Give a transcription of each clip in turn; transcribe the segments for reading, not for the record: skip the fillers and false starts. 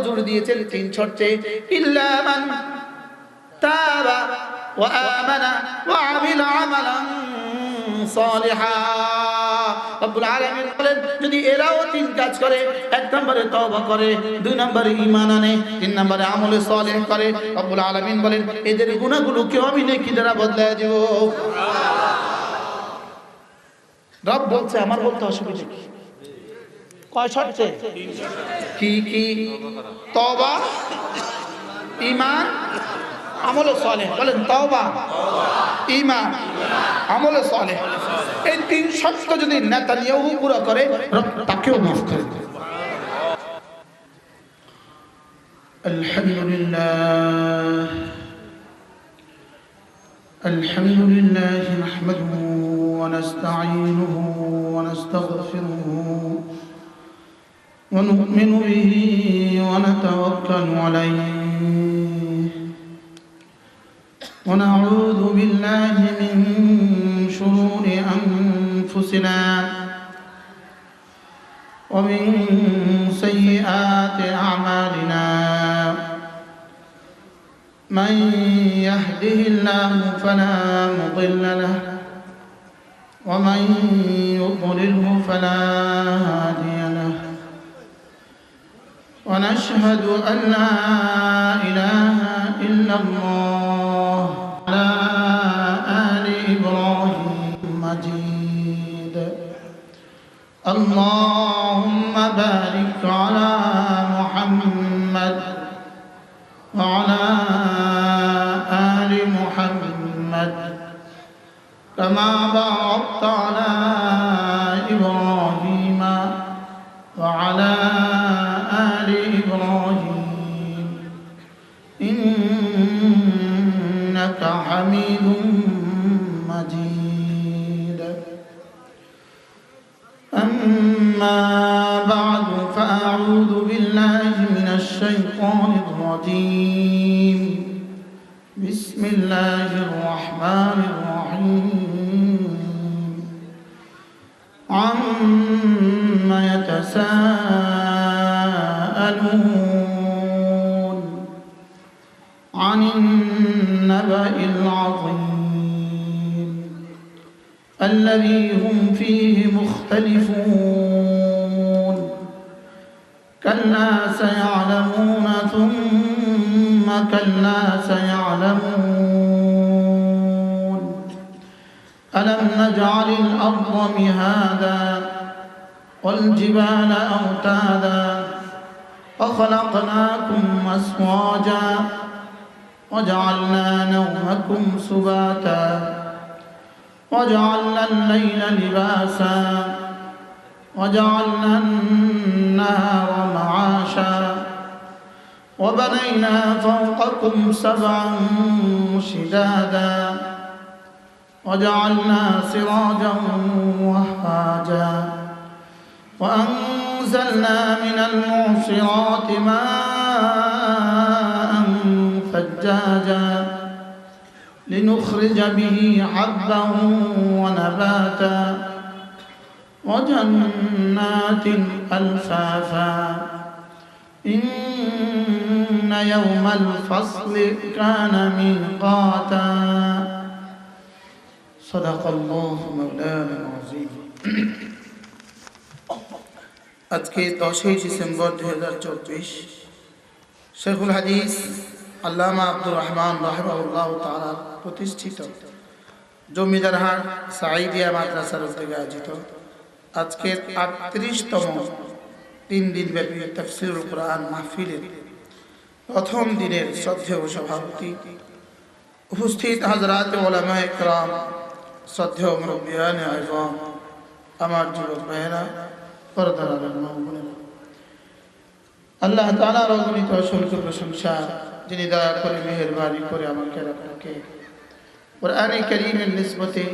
জোর দিয়েছেন তিন শর্তে, ইল্লা মান তাবা ওয়া আমানা ওয়া আমিলা আমালান সালিহা। রব্বুল আলামিন বলেন যদি এরাও তিন কাজ করে, এক নম্বরে তওবা করে, দুই নম্বরে ঈমান আনে, তিন নম্বরে আমলে সালেহ করে, রব্বুল আলামিন বলেন এদের গুনাহগুলোকে আমি নেকি দ্বারা বদলায় দেব। রব বলছে, আমার বলতে অসুবিধা কি? কয় শর্তে? কি কি? তওবা, ঈমান, আমলে সালেহ। বলেন তওবা, ঈমান, আমলে সালেহ। এই তিন শর্ত যদি নেতানিয়াহু পুরো করে, রব তাকেও মাফ করে দেবে। আলহামদুলিল্লাহ আলহামদুলিল্লাহ নাহমাদুহু ওয়া নাস্তাঈনুহু ওয়া নাস্তাগফিরুহু ওয়া নু'মিনু বিহি ওয়া নাতাওয়াক্কালু আলাইহি ونعوذ بالله من شرور أنفسنا ومن سيئات أعمالنا من يهده الله فلا مضل له ومن يضلله فلا هادي له ونشهد أن لا إله إلا الله على آل إبراهيم مجيد اللهم بارك على محمد وعلى آل محمد كما باركت على إبراهيم وعلى آل إبراهيم إنك حميد مجيد أما بعد فأعوذ بالله من الشيطان الرجيم بسم الله الرحمن الرحيم عما يتساءلون عن النبأ العظيم الذي هم فيه مختلفون كلا سيعلمون ثم كلا سيعلمون ألم نجعل الأرض مهادا والجبال أوتادا وخلقناكم أزواجا وجعلنا نومكم سباتا وجعلنا الليل لباسا وجعلنا النهار معاشا وبنينا فوقكم سبعا شدادا وجعلنا سراجا وهاجا وأنزلنا من المعصرات ماء ثجاجا لنخرج به حبا ونباتا وجنات ألفافا إن يوم الفصل كان ميقاتا صدق الله مولانا العظيم আজকে 10 ডিসেম্বর 2024 শেখুল হাদিস আল্লামা আব্দুর রহমান রাহিমাহুল্লাহ তাআলা প্রতিষ্ঠিত জমিদারহাট সাঈদিয়া মাদ্রাসার উদ্যোগে আয়োজিত আজকের 38তম 3 দিনব্যাপী তাফসীরুল কোরআন মাহফিলের প্রথম দিনের শ্রদ্ধেয় সভাপতি, উপস্থিত হযরত উলামায়ে কেরাম, শ্রদ্ধেয় মুরব্বিয়ানে আযম, আমার যুবক ভাইয়েরা, পর্দার আড়ালের মা বোনেরা, আল্লাহ তাআলার অগণিত অসংখ্য প্রশংসা যিনি দয়া করে মেহেরবানি করে আমাকে আপনাকে কোরআনে কারীমের নিসবতে,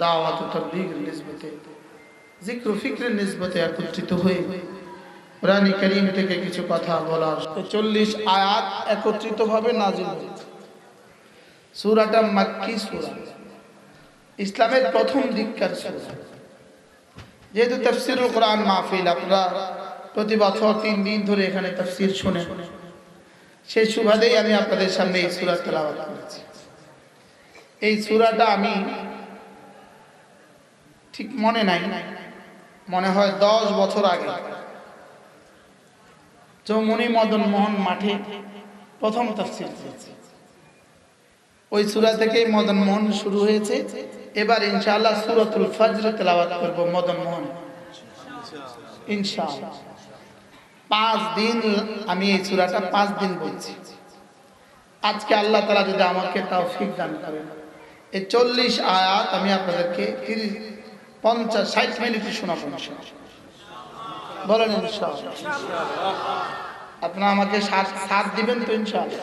দাওয়াত ও তাবলীগের নিসবতে, জিক্র ও ফিকরের নিসবতে একত্রিত হয়ে কোরআনে কারীম থেকে কিছু কথা বলার 40 আয়াত একত্রিতভাবে নাযিল হয়েছে। সূরাটা মাক্কি সূরা, ইসলামের প্রথম দিককার সূরা। যেহেতু তাফসীরুল কোরআন মাহফিল, আপনারা প্রতি বছর 3 দিন ধরে এখানে তাফসীর শুনে, সেই সুবাদেই আমি আপনাদের সামনে এই সূরা তেলাওয়াত করেছি। এই সূরাটা আমি ঠিক মনে নাই, মনে হয় 10 বছর আগে চৌমনি মদন মোহন মাঠে প্রথম তাফসীর হয়েছে। ওই সূরা থেকেই মদন মোহন শুরু হয়েছে। এবার ইনশাআল্লাহ সূরাতুল ফজর তেলাওয়াত করব মদন মোহন ইনশাআল্লাহ। 5 দিন আমি এই সূরাটা 5 দিন বলছি। আজকে আল্লাহ তাআলা যদি আমাকে তৌফিক দান করেন, এই 40 আয়াত আমি আপনাদেরকে 30, 50, 60 মিনিটে শোনাবো ইনশাআল্লাহ। বলেন ইনশাআল্লাহ। আপনারা আমাকে সাথ দিবেন তো ইনশাআল্লাহ।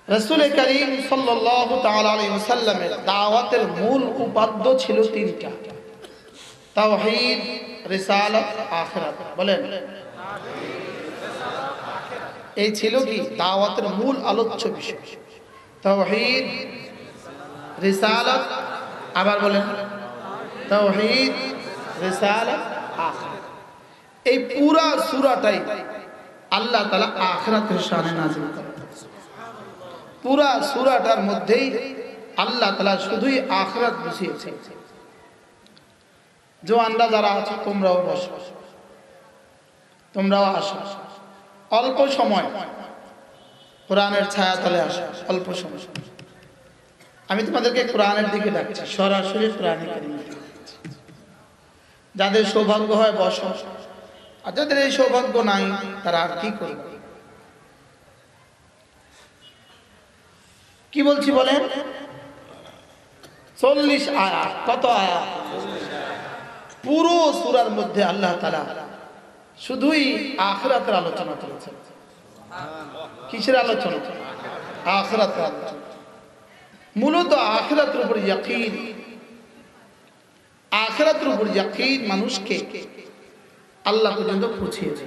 রাসূল করিম সাল্লাল্লাহু তাআলা আলাইহি ওয়াসাল্লামের দাওয়াতের মূল উপাদ্য ছিল 3টা: তাওহীদ, রিসালাত, আখিরাত। বলেন, এই ছিল কি দাওয়াতের মূল আলোচ্য বিষয়। তাওহীদ, রিসালাত, আবার বলেন তাওহীদ, রিসালাত, আখিরাত। এই পুরা সূরাটাই আল্লাহ তাআলা আখিরাতের শানে নাযিল করেন। পুরা সূরাটার মধ্যেই আল্লাহ তাআলা শুধুই আখিরাত বুঝিয়েছেন। জওয়ানরা যারা আছে তোমরাও বসো, তোমরাও আসো, অল্প সময় কোরআনের ছায়াতলে আসো, অল্প সময়। আমি তোমাদেরকে কোরআনের দিকে ডাকছি, সরাসরি কোরআনে কারীমের দিকে। যাদের সৌভাগ্য হয় বসো, আর যাদের এই সৌভাগ্য নাই তারা আর কি করবে? কি বলছি বলেন? 40 আয়াত। কত আয়াত? পুরো সূরার মধ্যে আল্লাহ তাআলা শুধুই আখিরাতের আলোচনা করেছেন। কিসের আলোচনা? আখিরাতের আলোচনা। মূলত আখিরাতের উপর ইয়াকিন, আখিরাতের উপর ইয়াকিন মানুষকে আল্লাহ পর্যন্ত পৌঁছিয়েছে।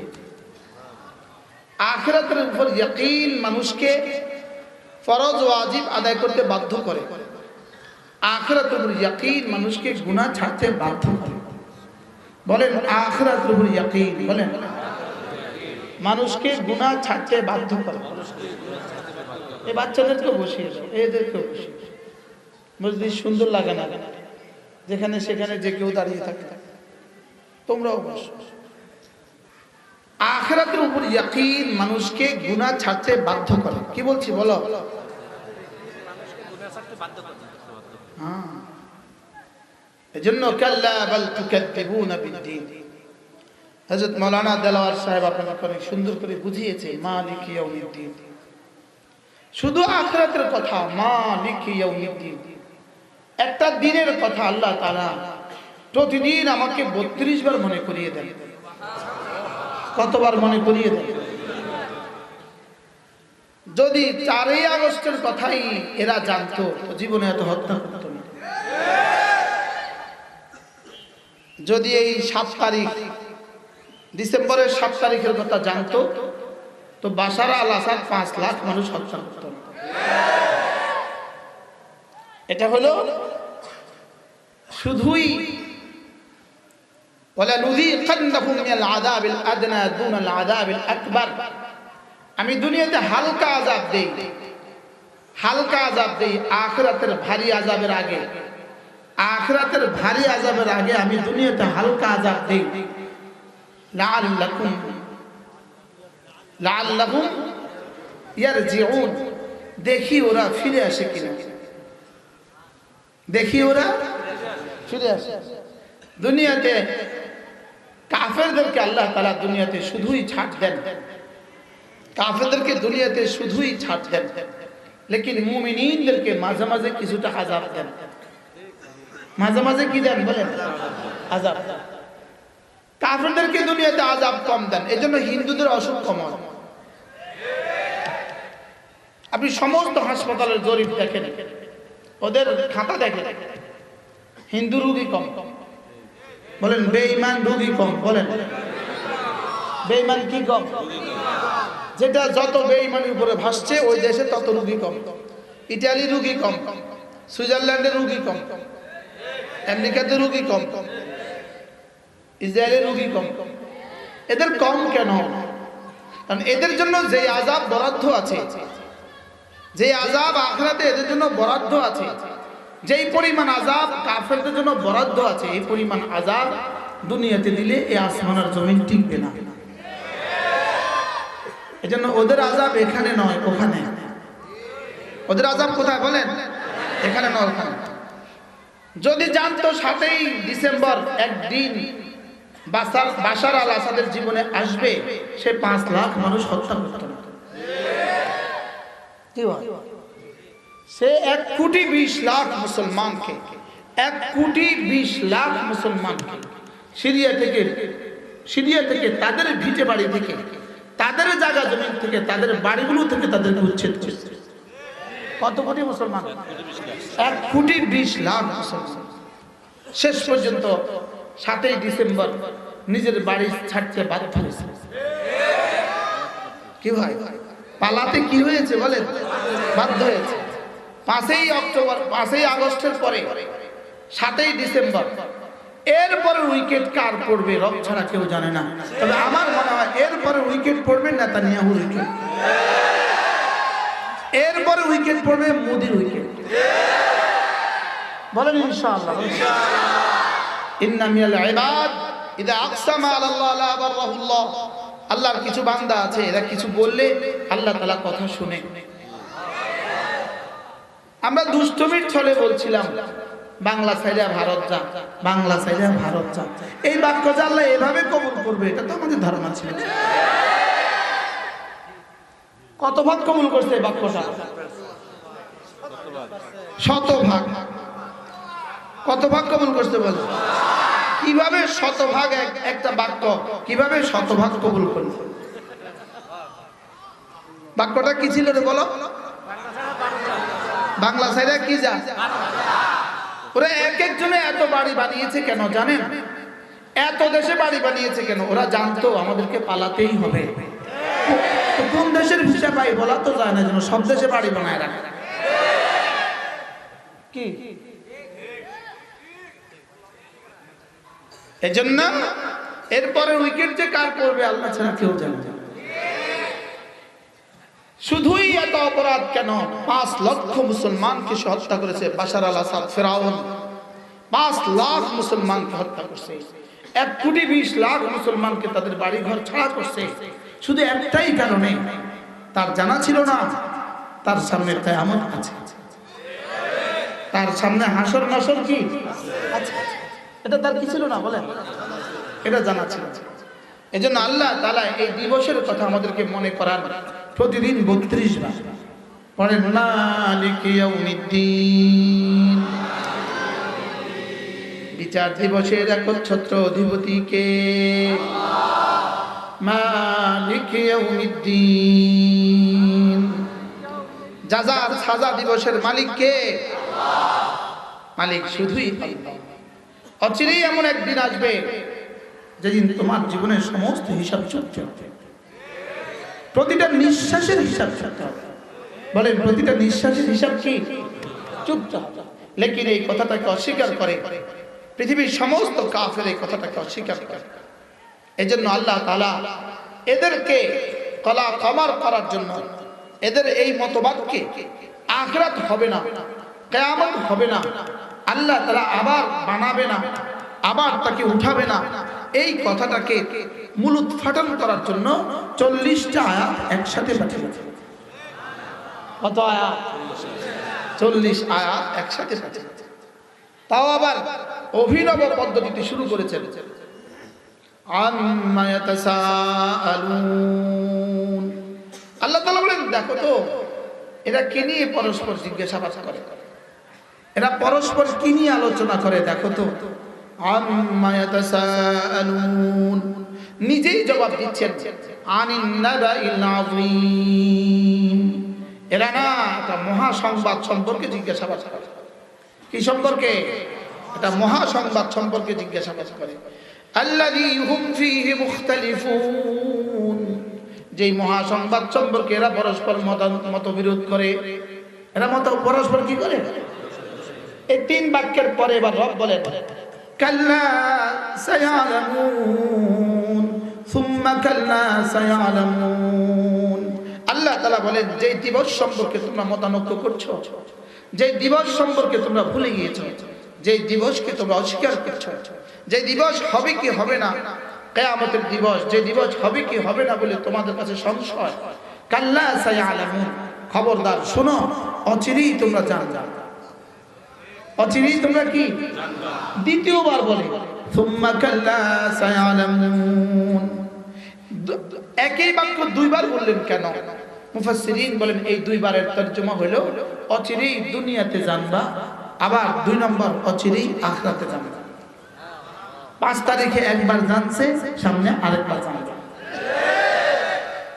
আখিরাতের উপর ইয়াকিন মানুষকে ফরজ ওয়াজিব আদায় করতে বাধ্য করে। আখিরাতের উপর ইয়াকিন মানুষকে গুনাহ ছাড়তে বাধ্য করে। বলেন আখিরাতের উপর ইয়াকিন। বলেন মানুষকে গুনাহ ছাড়তে বাধ্য করে। এই বাচ্চাদেরকে বসিয়ে দাও, এদেরকে বসিয়ে দাও। মসজিদ সুন্দর লাগে না, যেখানে সেখানে যে কেউ দাঁড়িয়ে থাকে। তোমরাও বসো। আখিরাতের উপর ইয়াকিন মানুষকে গুনাহ ছাড়তে বাধ্য করে। কি বলছি বলো? এজন্য কাল্লা বাল তুকাদ্দিবুনা বিদ্দীন। হযরত মাওলানা দেলাওয়ার সাহেব আপনাকে অনেক সুন্দর করে বুঝিয়েছে মালিক ইয়াউমিদ্দিন। শুধু আখিরাতের কথা, মালিক ইয়াউমিদ্দিন, একটা দিনের কথা আল্লাহ তাআলা প্রতিদিন আমাকে 32 বার মনে করিয়ে দেন। কতবার মনে করিয়ে দেন? যদি 4ই আগস্টের কথাই এরা জানতো তো জীবনে এত হত্যা করত না। যদি এই 7 তারিখ ডিসেম্বরের 7 তারিখের কথা জানতো তো বাশার আল আসাদ 5 লাখ মানুষ হত্যা করত না। এটা হলো শুধুই ওয়ালা নুযীকান্নাহুম মিনাল আযাবিল আদনা দুনাল আযাবিল আকবার। আমি দুনিয়াতে হালকা আযাব দেই, হালকা আযাব দেই আখিরাতের ভারী আযাবের আগে। আখিরাতের ভারী আযাবের আগে আমি দুনিয়াতে হালকা আযাব দেই। লাআল্লাহুম ইয়ারজিউন। দেখি ওরা ফিরে আসে কিনা, দেখি ওরা ফিরে আসে। দুনিয়াতে কাফেরদেরকে আল্লাহ তাআলা দুনিয়াতে শুধুই ছাড় দেন, কাফেরদেরকে দুনিয়াতে শুধুই ছাড় দেন, লেকিন মুমিনদেরকে মাঝে মাঝে কিছুটা আযাব দেন। মাঝে মাঝে কি দেন বলেন? আযাব। কাফেরদেরকে দুনিয়াতে আযাব কম দেন, এজন্য হিন্দুদের অসুখ কম হয়। আপনি সমস্ত হাসপাতালের জরিপ দেখেন, ওদের খাতা দেখেন, হিন্দু রোগী কম। বলেন বেঈমান রোগী কম। বলেন বেঈমান কি কম? যেটা যত বেঈমানের উপরে ভাসছে ওই দেশে তত রোগী কম। ইতালি রোগী কম, সুইজারল্যান্ডের রোগী কম, আমেরিকাতে রোগী কম। ইসরায়েলের রোগী কম, এদের কম কেন? কারণ এদের জন্য যে আযাব বরাদ্দ আছে, যে আযাব আখিরাতে এদের জন্য বরাদ্দ আছে, যেই পরিমাণ আযাব কাফেরদের জন্য বরাদ্দ আছে, এই পরিমাণ আযাব দুনিয়াতে দিলে এই আসমান আর জমিন টিকবে না। এজন্য ওদের আযাব এখানে নয় ওখানে। ওদের আযাব কোথায় বলেন? এখানে নয় ওখানে। যদি জানতো 7ই ডিসেম্বর একদিন বাশার আল আসাদের জীবনে আসবে, সে 5 লাখ মানুষ হত্যা করত না। সে 1,20,00,000 মুসলমানকে, 1,20,00,000 মুসলমানকে সিরিয়া থেকে তাদের ভিটে বাড়ি থেকে, তাদের জায়গা জমি থেকে, তাদের বাড়িগুলো থেকে তাদেরকে উচ্ছেদ করছে। কত কোটি মুসলমান? 1,20,00,000 মুসলমান। শেষ পর্যন্ত 7ই ডিসেম্বর নিজের বাড়ি ছাড়তে বাধ্য হয়েছে। কি ভাই, পালাতে কি হয়েছে বলেন? বাধ্য হয়েছে। 5ই আগস্টের পরে 7ই ডিসেম্বর, এরপরে উইকেট কার পড়বে রব ছাড়া কেউ জানে না। তবে আমার মনে হয় এরপরে উইকেট পড়বে নেতানিয়াহুর উইকেট, এরপরে উইকেট পড়বে মোদির উইকেট। বলেন ইনশাআল্লাহ। ইন্না মিনাল ইবাদ ইযা আকসামা আলাল্লাহ লা বাররাহুল্লাহ। আল্লাহর কিছু বান্দা আছে, এরা কিছু বললে আল্লাহ তাআলা কথা শুনে। আমরা দুষ্টমির ছলে বলছিলাম বাংলা সাইডে ভারত যা, বাংলা সাইডে ভারত যা। এই বাক্যটা আল্লাহ এভাবে কবুল করবে এটা তো আমাদের ধারণা ছিল। কত ভাগ কবুল করছে এই বাক্যটা? 100 ভাগ। কত ভাগ কবুল করতে বলে? কিভাবে 100 ভাগ একটা বাক্য কিভাবে 100 ভাগ কবুল করল? বাক্যটা কি ছিল রে বলো? বাংলা সাইডে কি যা, ওরা এক একজনে এত বাড়ি বানিয়েছে কেন জানেন? এত দেশে বাড়ি বানিয়েছে কেন? ওরা জানতো আমাদেরকে পালাতেই হবে। কোন দেশের ভিসা পাই বলা তো যায় না, যেন সব দেশে বাড়ি বানায় রাখে। কি এজন্য এরপরে উইকেট যে কার পড়বে আল্লাহ ছাড়া কেউ জানে না। শুধুই এত অপরাধ কেন? 5 লক্ষ মুসলমানকে সে হত্যা করেছে বাশার আল আসাদ ফেরাউন। 5 লাখ মুসলমানকে হত্যা করছে, 1,20,00,000 মুসলমানকে তাদের বাড়ি ঘর ছাড়া করছে। শুধু একটাই কারণে, তার জানা ছিল না তার সামনে কিয়ামত আছে, তার সামনে হাসর নাসর কি আছে। এটা তার কি ছিল না বলেন? এটা জানা ছিল। এজন্য আল্লাহ তাআলা এই দিবসের কথা আমাদেরকে মনে করান। প্রতিদিন 32 বার পড়েন মালিকি ইয়াউমিদ্দিন। বিচার দিবসের একচ্ছত্র অধিপতি কে? মালিকি ইয়াউমিদ্দিন। জাযার সাজা দিবসের মালিক কে? মালিক শুধুই আল্লাহ। অচিরেই এমন একদিন আসবে যেদিন তোমার জীবনের সমস্ত হিসাব চুকতে হবে, প্রতিটা নিঃশ্বাসের হিসাব চুকতে হবে। বলেন প্রতিটা নিঃশ্বাসের হিসাব কি চুকতে হবে? লেকিন এই কথাটাকে অস্বীকার করে পৃথিবীর সমস্ত কাফের, এই কথাটাকে অস্বীকার করে। এজন্য আল্লাহ তাআলা এদেরকে কলা কমার করার জন্য, এদের এই মতবাদকে আখিরাত হবে না, কিয়ামত হবে না, আল্লাহ তাআলা আবার বানাবে না, আবার তাকে উঠাবে না, এই কথাটাকে মূলোৎপাটন করার জন্য 40টা আয়াত একসাথে পাঠিয়েছে। কত আয়াত? 40 আয়াত একসাথে পাঠিয়েছে। তাও আবার অভিনব পদ্ধতিতে শুরু করেছেন। আম্মা ইয়াতাসাআলুন। আল্লাহ তাআলা বলেন দেখো তো এরা কি নিয়ে পরস্পর জিজ্ঞাসাবাদ করে, এরা পরস্পর কি নিয়ে আলোচনা করে দেখো তো। আম্মা ইয়াতাসাআলুন, নিজেই জবাব দিচ্ছেন আনিন নাবাইল আযীম। এরা না একটা মহা সংবাদ সম্পর্কে জিজ্ঞাসাবাদ করে। কি সম্পর্কে? এটা মহা সংবাদ সম্পর্কে জিজ্ঞাসাবাদ করে। আল্লাযী হুম ফীহি মুখতালিফুন, যেই মহা সংবাদ সম্পর্কে এরা পরস্পর মতবিরোধ করে। এরা পরস্পর কি করে? এই 3 বাক্যের পরে এবার রব বলেন কাল্লা সায়ালামুন সুম্মা কাল্লা সায়ালামুন। আল্লাহ তাআলা বলেন, যে দিবস সম্পর্কে তোমরা মতানক্য করছো, যে দিবস সম্পর্কে তোমরা ভুলে গিয়েছো, যে দিবসকে তোমরা অস্বীকার করছো, যে দিবস হবে কি হবে না, কিয়ামতের দিবস, যে দিবস হবে কি হবে না বলে তোমাদের কাছে সংশয়, কাল্লা সায়ালামুন, খবরদার শোনো, অচিরেই তোমরা জানবে, অচিরেই তোমরা কি দ্বিতীয়বার বলে সুম্মা কাল্লা সায়ালামুন। একই বাক্য দুইবার বললেন কেন? মুফাসসিরিন বলেন এই দুইবারের তরজমা হলো অচিরেই দুনিয়াতে জানবা, আবার 2 নম্বর অচিরেই আখিরাতে জানবা। 5 তারিখে একবার জানছে, সামনে আরেকবার জানবে।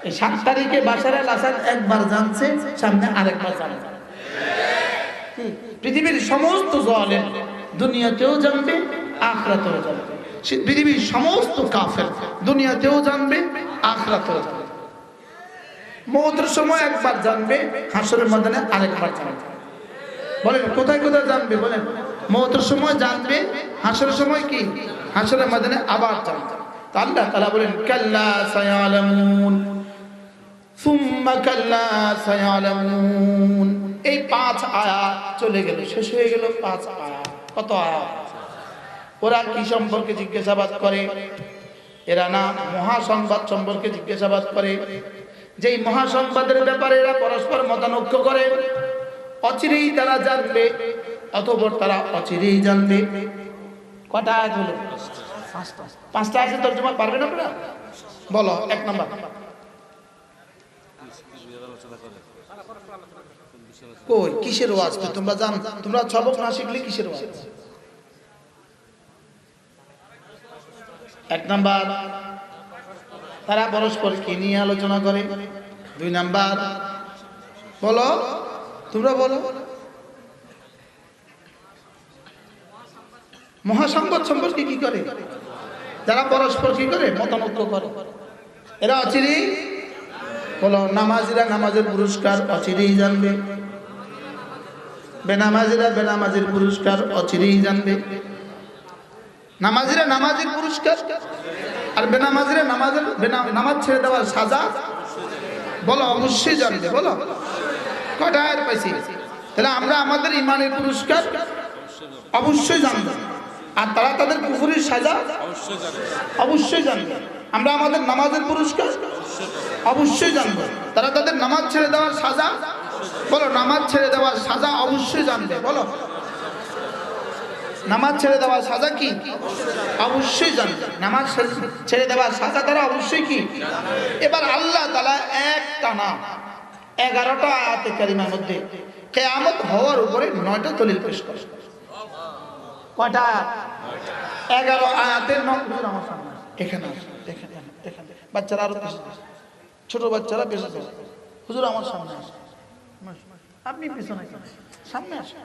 এই 7 তারিখে বাশার আল আসাদ একবার জানছে, সামনে আরেকবার জানবে। পৃথিবীর সমস্ত জালেম দুনিয়াতেও জানবে, আখিরাতেও জানবে। পৃথিবীর সমস্ত কাফের দুনিয়াতেও জানবে, আখিরাতেও জানবে। মওতের সময় একবার জানবে, হাসরের ময়দানে আরেকবার জানবে। বলেন কোথায় কোথায় জানবে? বলেন মওতের সময় জানবে, হাসরের সময় কি? হাসরের ময়দানে আবার জানবে। তো আল্লাহ তাআলা বলেন কাল্লা সায়ালামুন সুম্মা কাল্লা সায়ালামুন। এই 5 আয়াত চলে গেল, শেষ হয়ে গেল 5 আয়াত। কত আয়াত? ওরা কি সম্পর্কে জিজ্ঞাসাবাদ করে? এরা না মহাসংবাদ সম্পর্কে জিজ্ঞাসাবাদ করে, যেই মহাসংবাদের ব্যাপারে এরা পরস্পর মতানৈক্য করে। অচিরেই তারা জানবে, অথবা তারা অচিরেই জানবে। কটা আয়াত হলো? 5টা আয়াতের তরজমা পারবেন আপনারা? বলো 1 নাম্বার। কই কিসের ওয়াজ? তোমরা জান, তোমরা সবক না শিখলে কিসের ওয়াজ? 1 নাম্বার, তারা পরস্পর কি নিয়ে আলোচনা করে। 2 নাম্বার, বলো তোমরা বলো। মহাসংবাদ সম্পর্কে কি করে? যারা পরস্পর কি করে? মতানৈক্য করে। এরা অচিরেই, বলো নামাজিরা নামাজের পুরস্কার অচিরেই জানবে, বেনামাজিরা বেনামাজির পুরস্কার অচিরেই জানবে। নামাজিরা নামাজের পুরস্কার, আর বেনামাজিরা নামাজ ছেড়ে দেওয়ার সাজা, বলো অবশ্যই জানবে। বলো কয়টা আয়াত পাইছি? তাহলে আমরা আমাদের ইমানের পুরস্কার অবশ্যই জানবো, আর তারা তাদের কুফরির সাজা অবশ্যই জানবে। আমরা আমাদের নামাজের পুরস্কার অবশ্যই জানবো, তারা তাদের নামাজ ছেড়ে দেওয়ার সাজা, বলো নামাজ ছেড়ে দেওয়ার সাজা অবশ্যই জানবে। বলো নামাজ ছেড়ে দেওয়ার সাজা কি? অবশ্যই জানবে। নামাজ ছেড়ে দেওয়ার সাজা তারা অবশ্যই কি? এবার আল্লাহ তাআলা এক টানা 11টা আয়াতে কারিমার মধ্যে কিয়ামত হওয়ার উপরে 9টা দলিল পেশ করে। কয়টা আয়াত? 11 আয়াতের 9। এখানে এখানে বাচ্চারা আরো ছোট বাচ্চারা বেশি হুজুর আমার সামনে আসে, আপনি পিছনে সামনে আসেন।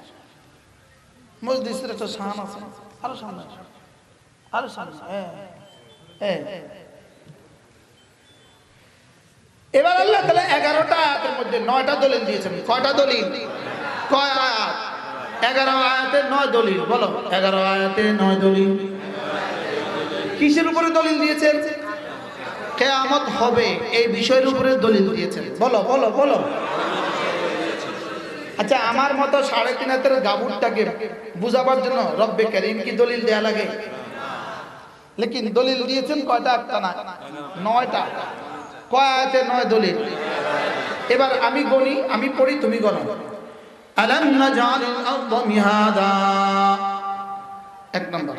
মসজিদের একটা শান আছে, আরো সামনে আসে, আরো সামনে। এবার আল্লাহ তাআলা 11টা আয়াতের মধ্যে 9টা দলিল দিয়েছেন। কয়টা দলিল? কয় আয়াত? 11 আয়াতে 9 দলিল। বলো 11 আয়াতে 9 দলিল। কিসের উপরে দলিল দিয়েছেন? কিয়ামত হবে এই বিষয়ের উপরে দলিল দিয়েছেন। বলো বলো বলো। আচ্ছা, আমার মতো 3.5 হাতের গাবুরটাকে বুঝাবার জন্য রব্বে কারীম কি দলিল দেয়া লাগে? লেকিন দলিল দিয়েছেন কয়টা? একটা না, 9টা। কয় আয়াতে 9 দলিল? এবার আমি গণি, আমি পড়ি, তুমি গণো। আলাম নাজআলিল আরদা মিহাদা, 1 নাম্বার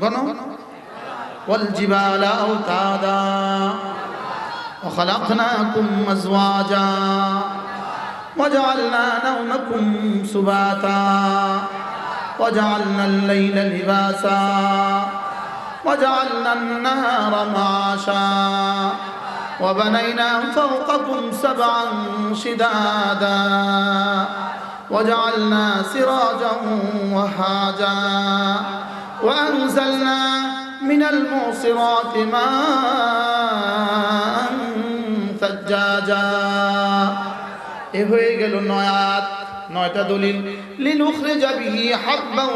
গণো। ওয়াল জিবালা আওতাদা ওয়া খালাকনাকুম আজওয়াজা وجعلنا نومكم سباتا وجعلنا الليل لباسا وجعلنا النهار معاشا وبنينا فوقكم 7 شدادا وجعلنا سراجا وهاجا وأنزلنا من المعصرات ماء ثجاجا। এ হয়ে গেল 9 আয়াত, 9টা দলিল। লিনুখরিজা বিহি হাব্বান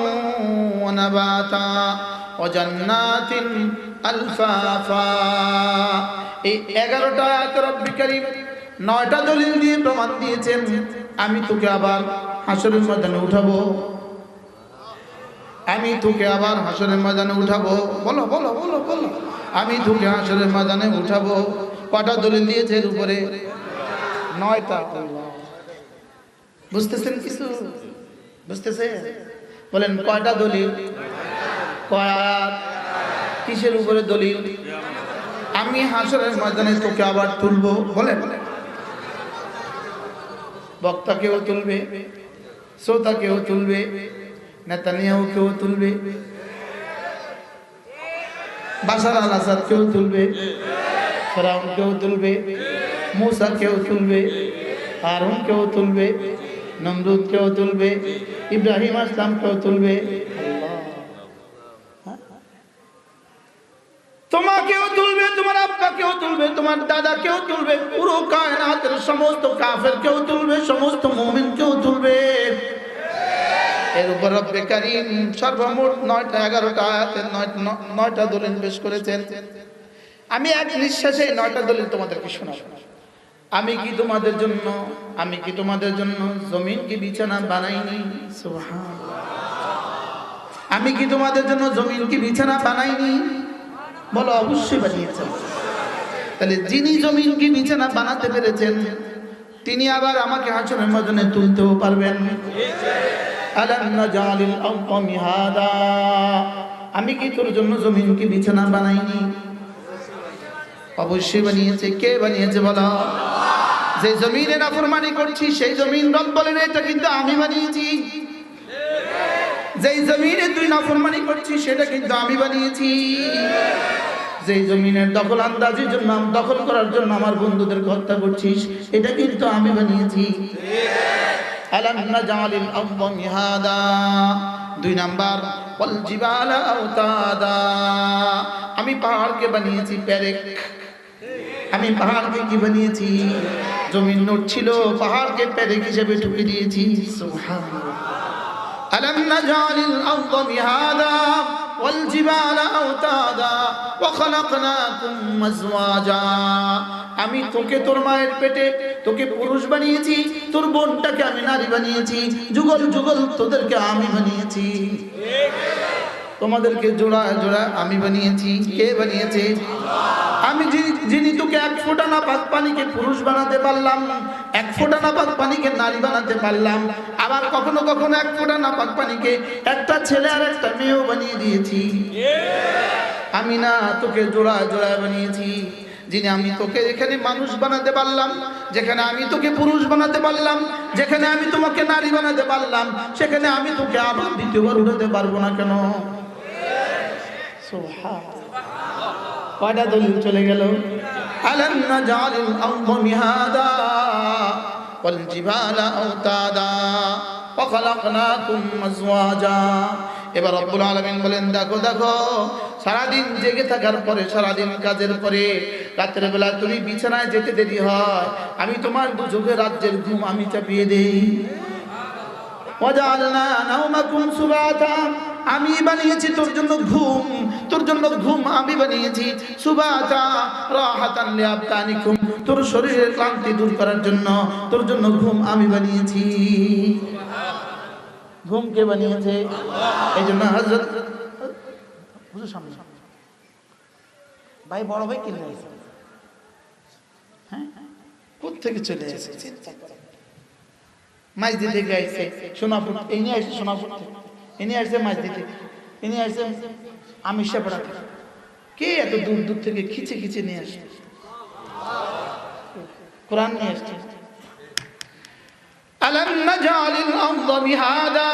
ওয়া নাবাতা ওয়া জান্নাতিন আলফাফা। এই 11টা আয়াত রব্বুল কারীম 9টা দলিল দিয়ে প্রমাণ দিয়েছেন আমি তোকে আবার হাসরের ময়দানে উঠাবো, আমি তোকে আবার হাসরের ময়দানে উঠাবো। বলো বলো বলো বলো, আমি তোকে হাসরের ময়দানে উঠাবো। কয়টা দলিল দিয়েছে এর উপরে? 9টা। বুঝতেছেন কিছু? বুঝতেছে? বলেন কয়টা দলিল, কয় আয়াত, কিসের উপরে দলিল? আমি হাসরের ময়দানে তোকে আবার তুলবো। বলেন বক্তা কেউ তুলবে, শ্রোতা কেউ তুলবে, নেতানিয়াহু কেউ তুলবে, বাশার আল আসাদ কেউ তুলবে, ফেরাউন কেউ তুলবে, মূসা কেউ তুলবে, হারুন কেউ তুলবে, নমরুদ কেউ তুলবে, ইব্রাহিম আসলাম কেউ তুলবে, তোমাকেও তুলবে, তোমার আব্বাকেও তুলবে, তোমার দাদাকেও তুলবে, পুরো কায়নাতের সমস্ত কাফের কেউ তুলবে, সমস্ত মুমিন কেউ তুলবে। এর উপর রব্বে কারীম সর্বমোট 9টা 11টা আয়াতের 9টা দলিল পেশ করেছেন। আমি এক নিঃশ্বাসে 9টা দলিল তোমাদেরকে শোনাবো। আমি কি তোমাদের জন্য জমিন কি বিছানা বানাইনি? সুবহানাল্লাহ। আমি কি তোমাদের জন্য জমিন কি বিছানা বানাইনি? বলো অবশ্যই বানিয়েছেন। তাহলে যিনি জমিন কি বিছানা বানাতে পেরেছেন তিনি আবার আমাকে হাসরের ময়দানে তুলতেও পারবেন। আলাম নাজালিল আরদা মিহাদা, আমি কি তোর জন্য জমিন কি বিছানা বানাইনি? অবশ্যই বানিয়েছে। কে বানিয়েছে বলো? যে জমিনে নাফরমানি করছি সেই জমিন রব বলেন এটা কিন্তু আমি বানিয়েছি। যেই জমিনে তুই নাফরমানি করছিস সেটা কিন্তু আমি বানিয়েছি। যেই জমিনের দখল আন্দাজির জন্য, দখল করার জন্য আমার বন্ধুদের হত্যা করছিস এটা কিন্তু আমি বানিয়েছি। আলাম নাজালিল আরদা মিহাদা। 2 নাম্বার ওয়াল জিবালা আওতাদা, আমি পাহাড়কে বানিয়েছি পেরেক। আমি পাহাড়কে কি বানিয়েছি? জমিন নড়ছিল, পাহাড়কে পেরেক হিসেবে ঠুকে দিয়েছি। সুবহানাল্লাহ। আলাম নাজালিল আরদা মিহাদা ওয়াল জিবালা আওতাদা ওয়া খালাকনাকুম আজওয়াজা, আমি তোকে তোর মায়ের পেটে তোকে পুরুষ বানিয়েছি, তোর বোনটাকে আমি নারী বানিয়েছি, যুগল যুগল তোদেরকে আমি বানিয়েছি। তোমাদেরকে জোড়া জোড়া আমি বানিয়েছি। কে বানিয়েছে? আমি যিনি তোকে 1 ফোঁটা নাপাক পানিকে পুরুষ বানাতে পারলাম, 1 ফোঁটা নাপাক পানিকে নারী বানাতে পারলাম, আবার কখনো কখনো 1 ফোঁটা নাপাক পানিকে একটা ছেলে আর একটা মেয়েও বানিয়ে দিয়েছি। আমি না তোকে জোড়া জোড়া বানিয়েছি। যিনি আমি তোকে এখানে মানুষ বানাতে পারলাম, যেখানে আমি তোকে পুরুষ বানাতে পারলাম, যেখানে আমি তোমাকে নারী বানাতে পারলাম, সেখানে আমি তোকে আবার দ্বিতীয়বার উঠাতে পারবো না কেন? কয়টা দলিল চলে গেল? আলাম নাজালিল আরদা মিহাদা ওয়াল জিবালা আওতাদা ওয়া খালাকনাকুম আজওয়াজা। এবার রব্বুল আলামিন বলেন দেখো দেখো, সারাদিন জেগে থাকার পরে, সারাদিন কাজের পরে রাতের বেলা তুমি বিছানায় যেতে দেরি হয়, আমি তোমার দুচোখে রাজ্যের ঘুম আমি চাপিয়ে দেই। ওয়াজআলনা নাওমাকুম সুবাতা, আমি বানিয়েছি তোর জন্য ঘুম, তোর জন্য ঘুম আমি বানিয়েছি। সুবাতা রাহাতান লিআবদানিকুম, তোর শরীরের ক্লান্তি দূর করার জন্য তোর জন্য ঘুম আমি বানিয়েছি। ঘুম কে বানিয়েছে? এই জন্য হযরত হুজুর সামনে ভাই বড় ভাই কিনে এসেছে, হ্যাঁ কোথা থেকে চলে এসেছে? মাছ দিতে গেছে সোনাপুর, এই নিয়ে আসছে সোনাপুর, ইনি আসছে মাছ দিতে, ইনি আসছে আমি সেপড়া। কে এত দূর দূর থেকে খিচে খিচে নিয়ে আসছে? কোরআন নিয়ে আসছে। আলাম নাজালিল আরদা মিহাদা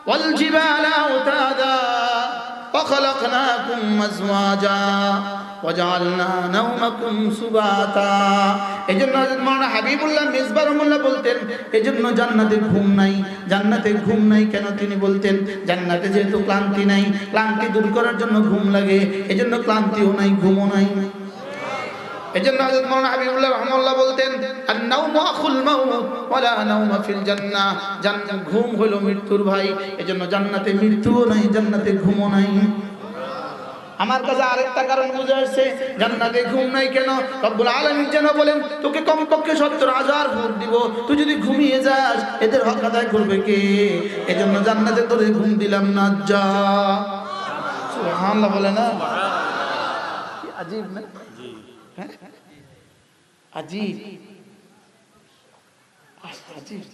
ওয়াল জিবালা আওতাদা ওয়া খালাকনাকুম আজওয়াজা ওয়াজআলনা নাওমাকুম সুবাতা। এজন্য হযরত মাওলানা হাবিবুল্লাহ মিসবাহ রহমাতুল্লাহ বলতেন, এজন্য জান্নাতে ঘুম নাই। জান্নাতে ঘুম নাই কেন? তিনি বলতেন জান্নাতে যেহেতু ক্লান্তি নাই, ক্লান্তি দূর করার জন্য ঘুম লাগে, এজন্য ক্লান্তিও নাই ঘুমও নাই। এজন্য হযরত মাওলানা হাবিবুল্লাহ রাহমাহুল্লাহ বলতেন আন-নাওমু আখুল মাউত ওয়ালা নাওমা ফিল জান্নাহ, জান্নাত ঘুম হলো মৃত্যুর ভাই। এজন্য জান্নাতে মৃত্যুও নাই, জান্নাতে ঘুমও নাই। আমার কাছে আরেকটা কারণ বুঝে আসছে জান্নাতে ঘুম নাই কেন। রব্বুল আলামিন যেন বলেন তোকে কমপক্ষে 70,000 ভোট দিব, তুই যদি ঘুমিয়ে যাস এদের হক আদায় করবে কে? এজন্য জান্নাতে তোরে ঘুম দিলাম না, যা। সুবহানাল্লাহ বলে না? কি আজীব না? হ্যাঁ আজীব আজীব।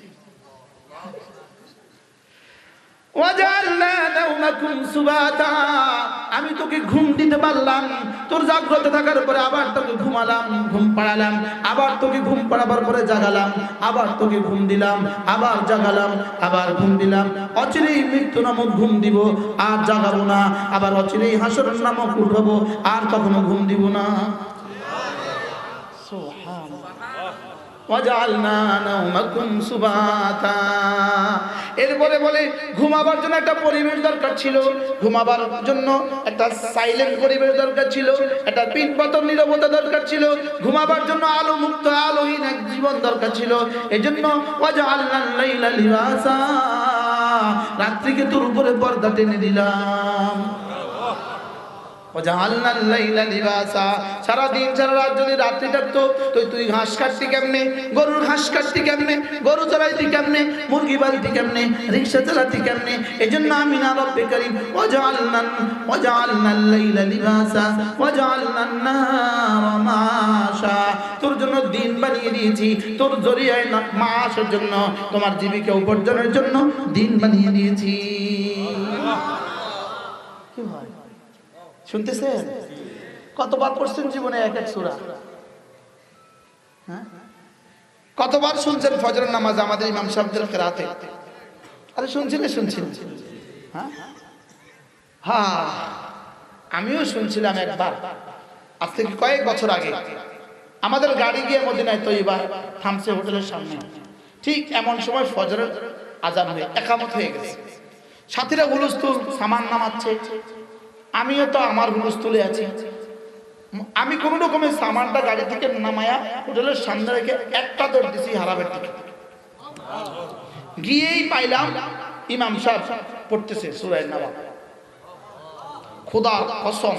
আমি তোকে ঘুম দিতে পারলাম, তোর জাগ্রত থাকার পরে আবার তোকে ঘুমালাম, ঘুম পাড়ালাম, আবার তোকে ঘুম পাড়াবার পরে জাগালাম, আবার তোকে ঘুম দিলাম, আবার জাগালাম, আবার ঘুম দিলাম। অচিরেই মৃত্যু নামক ঘুম দিব, আর জাগাবো না। আবার অচিরেই হাসর নামক উঠাবো, আর কখনো ঘুম দিব না। এরপরে বলে ঘুমাবার জন্য একটা পরিবেশ দরকার ছিল, ঘুমাবার জন্য একটা সাইলেন্ট পরিবেশ দরকার ছিল, একটা পিনপতন নীরবতা দরকার ছিল, ঘুমাবার জন্য আলো মুক্ত আলোহীন এক জীবন দরকার ছিল। এজন্য ওয়াজআলনাল লাইলা লিবাসা, রাত্রিকে তোর উপরে পর্দা টেনে দিলাম। সারা দিন সারা রাত যদি রাত্রি থাকতো তুই ঘাস কাটতি কেমনে, গরুর ঘাস কাটতি কেমনে, গরু চড়াইতি কেমনে, মুরগি বাড়িতি কেমনে, রিক্সা চালাতি কেমনে। এই জন্য আমি না রব্বে কারীম ওয়াজআলনাল লাইলা লিবাসা ওয়াজআলনান নাহারা মাআশা, তোর জন্য দিন বানিয়ে দিয়েছি, তোর জরিয়ায় মাসের জন্য, তোমার জীবিকা উপার্জনের জন্য দিন বানিয়ে দিয়েছি। কি হয় শুনতেছেন? কতবার পড়ছেন জীবনে এক এক সূরা? হ্যাঁ, কতবার শুনছেন ফজরের নামাজ আমাদের ইমাম সাহেবদের কিরাতে? আরে শুনছিলেন? হ্যাঁ হ্যাঁ, আমিও শুনছিলাম একবার, আজ থেকে কয়েক বছর আগে। আমাদের গাড়ি গিয়ে মদিনায় তৈবা থামছে হোটেলের সামনে, ঠিক এমন সময় ফজরের আযান হয়ে একামত হয়ে গেছে। সাথীরা হুলস্থুল সামান নামাচ্ছে, আমিও তো আমার হুলস্থুলে আছি। আমি কোন রকমের সামানটা গাড়ি থেকে নামায়া হোটেলের সামনে রেখে একটা দৌড় দিছি হারাবের দিকে। গিয়েই পাইলাম ইমাম সাহেব পড়তেছে সূরা নাবা। খোদার কসম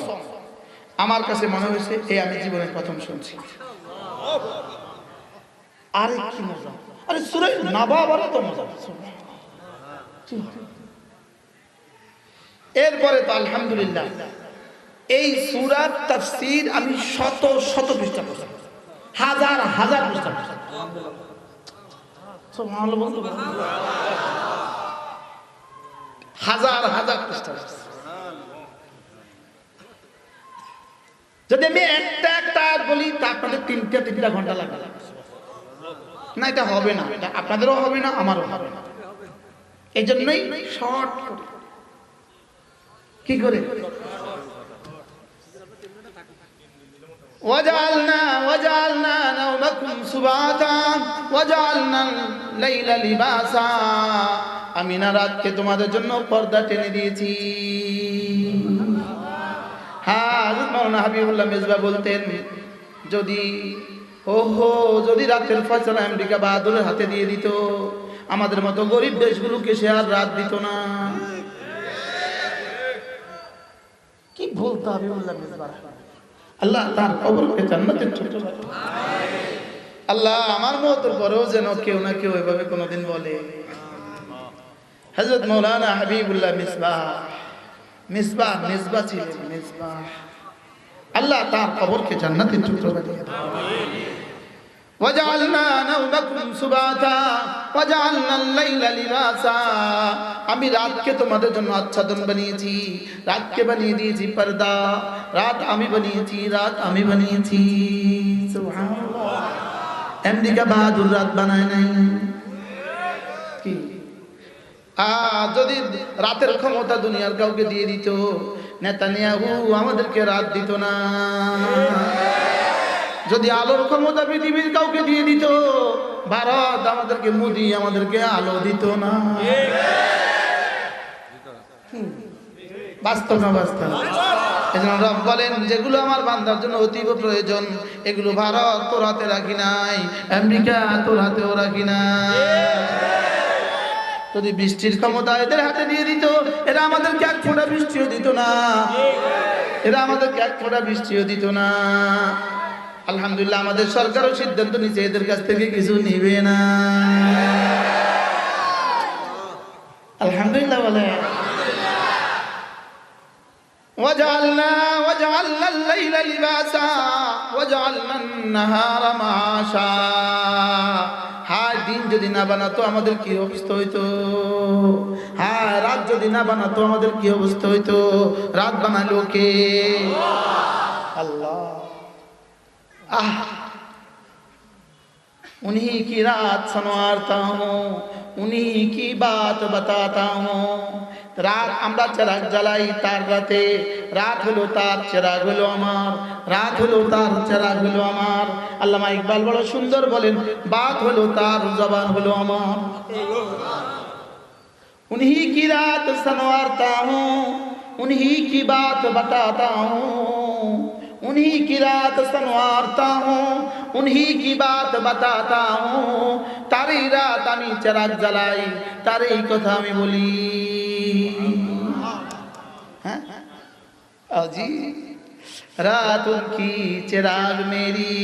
আমার কাছে মনে হয়েছে এই আমি জীবনের প্রথম শুনছি। আরে কি মজা! আরে সূরা নাবা বলে তো মজা। এরপরে তো আলহামদুলিল্লাহ এই সূরার তাফসীর আমি শত শত পৃষ্ঠা পড়ছি, হাজার হাজার পৃষ্ঠা পড়ছি। সুবহানাল্লাহ বলতে হাজার হাজার পৃষ্ঠা পড়ছি। যদি আমি একটা একটা বলি তা আপনাদের তিনটা ঘন্টা লাগবে না। এটা হবে না, এটা আপনাদেরও হবে না, আমারও হবে না। এই জন্যই শর্ট করে কি করে ওয়াজআলনা নাওমাকুম সুবাতা ওয়াজআলনাল লাইলা লিবাসা, আমি না রাতকে তোমাদের জন্য পর্দা টেনে দিয়েছি। হ্যাঁ, হযরত মাওলানা হাবিবুল্লাহ মিসবাহ বলতেন যদি রাতের ফয়সালা আমেরিকা বাহাদুরের হাতে দিয়ে দিত, আমাদের মতো গরিব দেশগুলোকে সে আর রাত দিত না। কি বলতে হবে আল্লাহ তার কবরকে জান্নাতের ছোট আল্লাহ আমার মতের পরেও যেন কেউ না কেউ এভাবে কোনোদিন বলে হযরত মাওলানা হাবিবুল্লাহ মিসবাহ ছিলেন মিসবাহ। আল্লাহ তার কবরকে জান্নাতের ছোট বানিয়ে দেন। ওয়াজআলনা নাওমাকুম সুবাতা ওয়াজআলনাল লাইলা লিবাসা, আমি রাতকে তোমাদের জন্য আচ্ছাদন বানিয়েছি, রাতকে বানিয়ে দিয়েছি পর্দা। রাত আমি বানিয়েছি। সুবহানাল্লাহ। আমেরিকা বাহাদুর রাত বানায় নাই কি? যদি রাতের ক্ষমতা দুনিয়ার কাউকে দিয়ে দিত, নেতানিয়াহু আমাদেরকে রাত দিত না। যদি আলোর ক্ষমতা পৃথিবীর কাউকে দিয়ে দিত, ভারত আমাদেরকে, মোদি আমাদেরকে আলো দিত না। বাস্তব না বাস্তব? এজন্য রব বলেন যেগুলো আমার বান্দার জন্য অতীব প্রয়োজন এগুলো ভারত তোর হাতে রাখি নাই, আমেরিকা তোর হাতেও রাখি নাই। যদি বৃষ্টির ক্ষমতা এদের হাতে দিয়ে দিত, এরা আমাদেরকে এক ফোঁটা বৃষ্টিও দিত না, এরা আমাদেরকে এক ফোঁটা বৃষ্টিও দিত না। আলহামদুলিল্লাহ আমাদের সরকারও সিদ্ধান্ত নিচ্ছে এদের কাছ থেকে কিছু নিবে না। আলহামদুলিল্লাহ বলে وجعلنا الليل لباسا وجعلنا النهار معاشا। হায় দিন যদি না বানাতো আমাদের কি অবস্থা হইতো, হায় রাত যদি না বানাতো আমাদের কি অবস্থা হইতো। রাত বানালো কে? আল্লাহ। उन्हीं की रात संवारता हूँ, उन्हीं की बात बताता हूँ। রাত আমরা চিরাগ জ্বালাই তার রাতে, রাত হলো তার চিরাগ হলো আমার, রাত হলো তার চিরাগ হলো আমার। আল্লামা ইকবাল বড় সুন্দর বলেন, বাত হলো তার জবান হলো আমার। उन्हीं की रात संवारता हूँ, उन्हीं की बात बताता हूँ, उन्हीं की रात संवारता हूँ, उन्हीं की बात बताता हूँ। तारी रात आमी चिराग জ্বালাই, तारी কথা আমি বলি। हाँ जी, रात उनकी चिराग मेरी,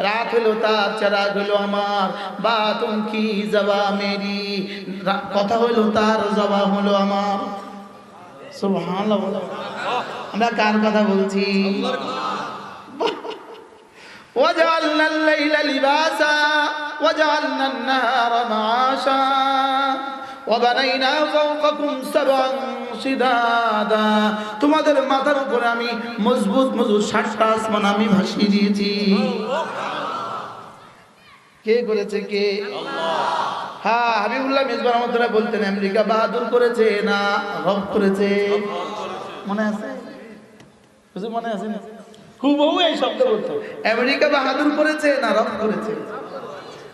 रात হলো তার চিরাগ হলো আমার, बात उनकी जबा मेरी, কথা হলো তার জবান হলো আমার। সুবহানাল্লাহ। আমরা কার কথা বলছি? وجعلنا الليل لباسا وجعلنا النهار معاشا وبنينا فوقكم سبعا شدادا। তোমাদের মাথার উপরে আমি মজবুত মজবুত 7টা আসমান আমি ভাসিয়ে দিয়েছি। কে করেছে? কে? আল্লাহ। হ্যাঁ, হাবিবুল্লাহ মিসবাহ রহমাতুল্লাহ বলতেন আমেরিকা বাহাদুর করেছে না রব করেছে? মনে আছে? বুঝে মনে আছে না? হুবহু এই শব্দ বলতো, আমেরিকা বাহাদুর করেছে না রব করেছে?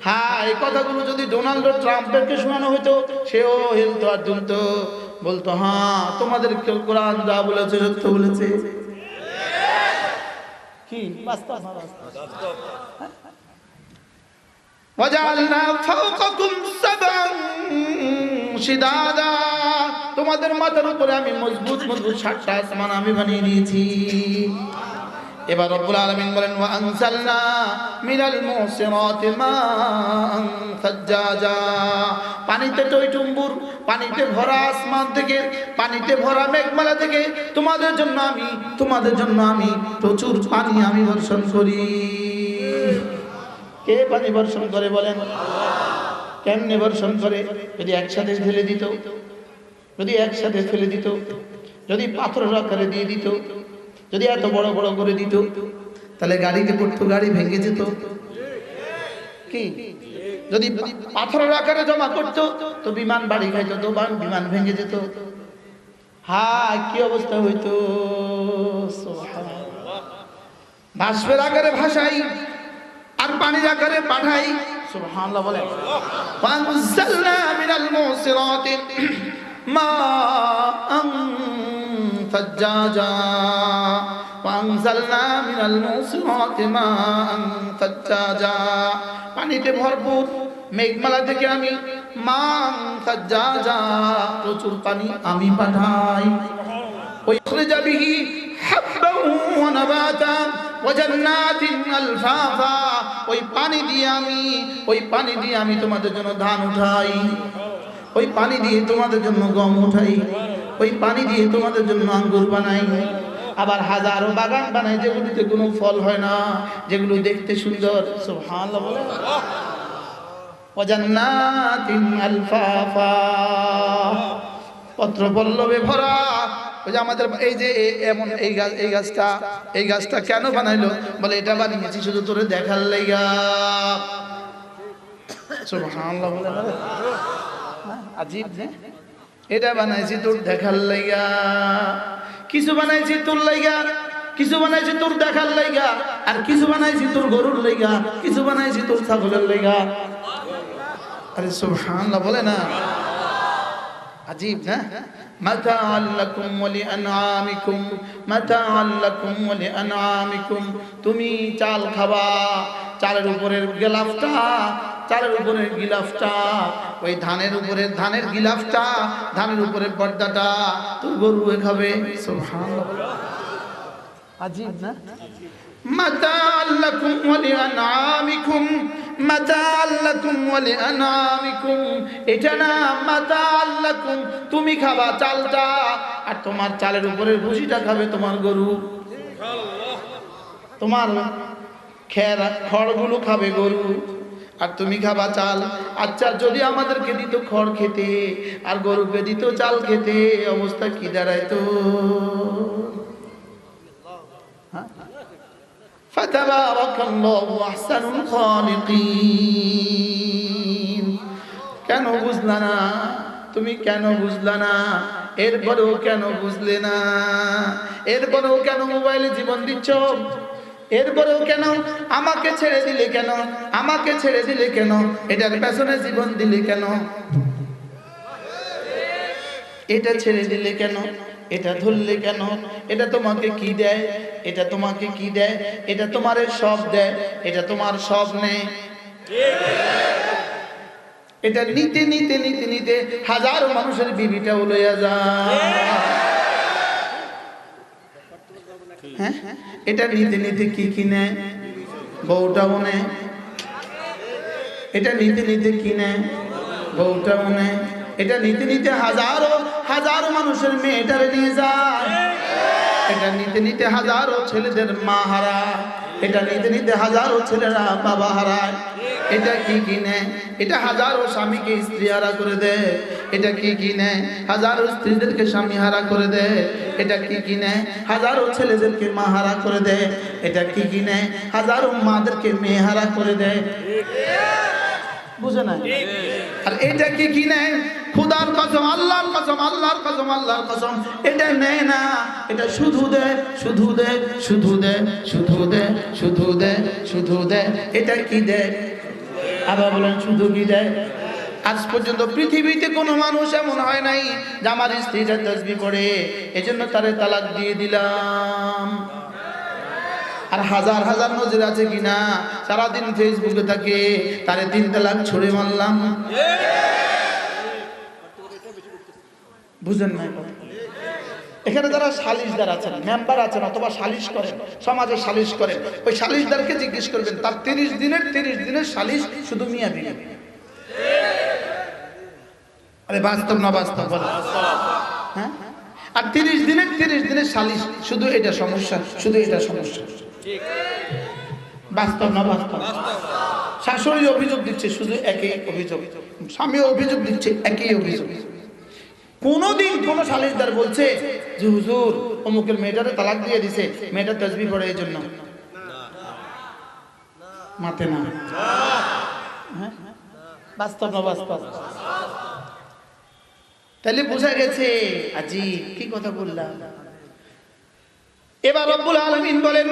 হ্যাঁ, এই কথাগুলো যদি ডোনাল্ড ট্রাম্পকে শোনানো হতো সেও হিলতো আর দুলতো, বলতো হ্যাঁ তোমাদের কোরআন যা বলেছে সত্য বলেছে। কি বাস্তব না বাস্তব? وجعلنا فوقكم سبعا شدادا। তোমাদের মাথার উপরে আমি মজবুত মজবুত 7টা আসমান আমি বানিয়ে দিয়েছি। এবার রব্বুল আলামিন বলেন ওয়া আনজালনা মিনাল মুসিরাতি মাআন সাজ্জাজা। পানিতে টইটুম্বুর, পানিতে ভরা আসমান থেকে, পানিতে ভরা মেঘমালা থেকে তোমাদের জন্য আমি প্রচুর পানি আমি বর্ষণ করি। কে পানি বর্ষণ করে বলেন? আল্লাহ। কেমনে বর্ষণ করে? যদি একসাথে ফেলে দিত, যদি একসাথে ফেলে দিত, যদি পাথরের আকারে দিয়ে দিত, যদি এত বড় বড় করে দিত তাহলে গাড়িতে পড়তো, গাড়ি ভেঙে যেত। কি? যদি পাথরের আকারে জমা করতো তো বিমান বাড়ি খাইতো, তো বিমান ভেঙে যেত। হ্যাঁ, কি অবস্থা হইতো? বাষ্পের আকারে ভাসাই আর পানির আকারে পাঠাই। সুবহানাল্লাহ বলেন। ওয়ানজালনা মিনাল মুসিরাতি মাআন সাজ্জাজা ওয়ানজালনা মিনাল মুসিরাতি মাআন সাজ্জাজা। পানিতে ভরপুর মেঘমালা থেকে আমি মাআন সাজ্জাজা প্রচুর পানি আমি পাঠাই। ওয়াখরিজা বিহি হাব্বান ওয়া নাবাতা ওয়া জান্নাতিন আলফাফা। ওই পানি দিয়ে আমি তোমাদের জন্য ধান উঠাই, ওই পানি দিয়ে তোমাদের জন্য গম উঠাই, ওই পানি দিয়ে তোমাদের জন্য আঙ্গুর বানাই। আবার হাজারো বাগান বানাই যেগুলিতে কোনো ফল হয় না, যেগুলো দেখতে সুন্দর। সুবহানাল্লাহ বলে। ওয়া জান্নাতিন আলফাফা, পত্র পল্লবে ভরা। ওই যে আমাদের এই যে এমন এই গাছটা কেন বানাইলো? বলে এটা বানিয়েছি শুধু তোরে দেখার লাইগা। সুবহানাল্লাহ বলে। আজীব না? এটা বানাইছি তোর দেখার লাইগা। কিছু বানাইছি তোর লাইগা, কিছু বানাইছি তোর দেখার লাইগা, আর কিছু বানাইছি তোর গরুর লাইগা, কিছু বানাইছি তোর ছাগলের লাইগা। আরে সুবহানাল্লাহ বলে না? আজীব না? মাতাআল লাকুম ওয়া লিআনআমিকুম, মাতাআল লাকুম ওয়া লিআনআমিকুম। তুমি চাল খাবা, চালের উপরের গিলাফটা, চালের উপরের গিলাফটা, ওই ধানের উপরের ধানের গিলাফটা, ধানের উপরের পর্দাটা তো গরু খাবে। সুবহানাল্লাহ, আজীব না? মাতাআল লাকুম ওয়া লিআনআমিকুম, মাতাআল লাকুম ওয়া লিআনআমিকুম। এটা না মাতাআল লাকুম, তুমি খাবা চালটা, আর তোমার চালের উপরের ভুসিটা খাবে তোমার গরু। তোমার খড়গুলো খাবে গরু, আর তুমি খাবা চাল। আচ্ছা, যদি আমাদেরকে দিত খড় খেতে আর গরুকে দিত চাল খেতে, অবস্থা কি দাঁড়াইতো? ফাতাবারাকাল্লাহু আহসানুল খালিকিন। কেন বুঝলা না? তুমি কেন বুঝলা না? এরপরেও কেন বুঝলে না? এরপরেও কেন মোবাইলে জীবন দিচ্ছ? এরপরেও কেন আমাকে ছেড়ে দিলে? কেন আমাকে ছেড়ে দিলে? কেন এটার পেছনে জীবন দিলে? কেন এটা ছেড়ে দিলে? কেন এটা ধরলে? কেন এটা তোমাকে কি দেয়? এটা তোমাকে কি দেয়? এটা তোমারে সব দেয়, এটা তোমার সব নেই। এটা নিতে নিতে নিতে নিতে হাজারো মানুষের বিবিটাও লইয়া যায়। হ্যাঁ, এটা নিতে নিতে কি কিনে? বউটাও নেয়। এটা নিতে নিতে কিনে? বউটাও নেয়। এটা নিতে নিতে হাজারো হাজারো মানুষের মেয়েটারে নিয়ে যায়। এটা নিতে নিতে হাজারো ছেলেদের মা হারায়। এটা নিতে নিতে হাজারো ছেলেরা বাবা হারায়। এটা কি কিনে? এটা হাজারো স্বামীকে স্ত্রী হারা করে দেয়। এটা কি কিনে? হাজারো স্ত্রীদেরকে স্বামী হারা করে দেয়। এটা কি কিনে? হাজারো ছেলেদেরকে মা হারা করে দেয়। এটা কি কিনে? হাজারো মাদেরকে মেয়ে হারা করে দেয়। বুঝে না? আর এটা কি কিনে? খুদার কসম, আল্লাহর কসম, আল্লাহর কসম, আল্লাহর কসম, এটা নেয় না। এটা শুধু দেয়, শুধু দেয়, শুধু দেয়, শুধু দেয়, শুধু দেয়, শুধু দেয়। এটা কি দেয়? আবার বলেন, শুধু কি দেয়? আজ পর্যন্ত পৃথিবীতে কোনো মানুষ এমন হয় নাই যে আমার স্ত্রীটা তাসবিহ পড়ে এজন্য তারে তালাক দিয়ে দিলাম। আর হাজার হাজার নজির আছে কিনা, সারাদিন ফেসবুকে থাকে, তারে 3 তালাক ছুড়ে মারলাম। বুঝেন না? এখানে যারা সালিশদার আছেন, মেম্বার আছেন, অথবা সালিশ করেন, সমাজে সালিশ করেন, ওই সালিশদারকে জিজ্ঞেস করবেন তার 30 দিনের সালিশ শুধু মিয়া বিবি। আরে বাস্তব না বাস্তব বলেন? হ্যাঁ, আর 30 দিনের সালিশ শুধু এটা সমস্যা, শুধু এটা সমস্যা। বাস্তব না বাস্তব? শাশুড়ি অভিযোগ দিচ্ছে শুধু একই অভিযোগ, স্বামী অভিযোগ দিচ্ছে একই অভিযোগ। কোনদিন কোন সালিশদার বলছে যে হুজুর অমুকের মেয়েটারে তালাক দিয়ে দিছে, মেয়েটা তাসবিহ পড়ে এই জন্য? মাতে না? হ্যাঁ, বাস্তব না বাস্তব? তাহলে বোঝা গেছে আজিব কি কথা বললাম। এবার রব্বুল আলামিন বলেন,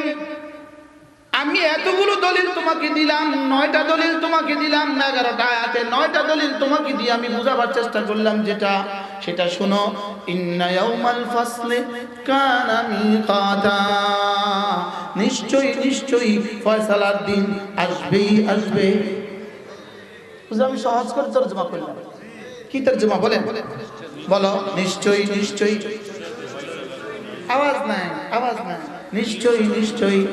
আমি এতগুলো দলিল তোমাকে দিলাম, 9টা দলিল তোমাকে দিলাম, 11টা আয়াতে 9টা দলিল তোমাকে দিয়ে আমি বোঝাবার চেষ্টা করলাম যেটা, সেটা শোনো। ইন্না ইয়াউমাল ফাসলি কানা মিকাতা, নিশ্চয়ই নিশ্চয়ই ফয়সালার দিন আসবেই আসবে। বুঝলে আমি সহজ করে তরজমা করলাম। কি তরজমা বলেন? বলো, নিশ্চয়ই নিশ্চয়ই। আওয়াজ নাই, আওয়াজ নাই। নিশ্চয়ই নিশ্চয়ই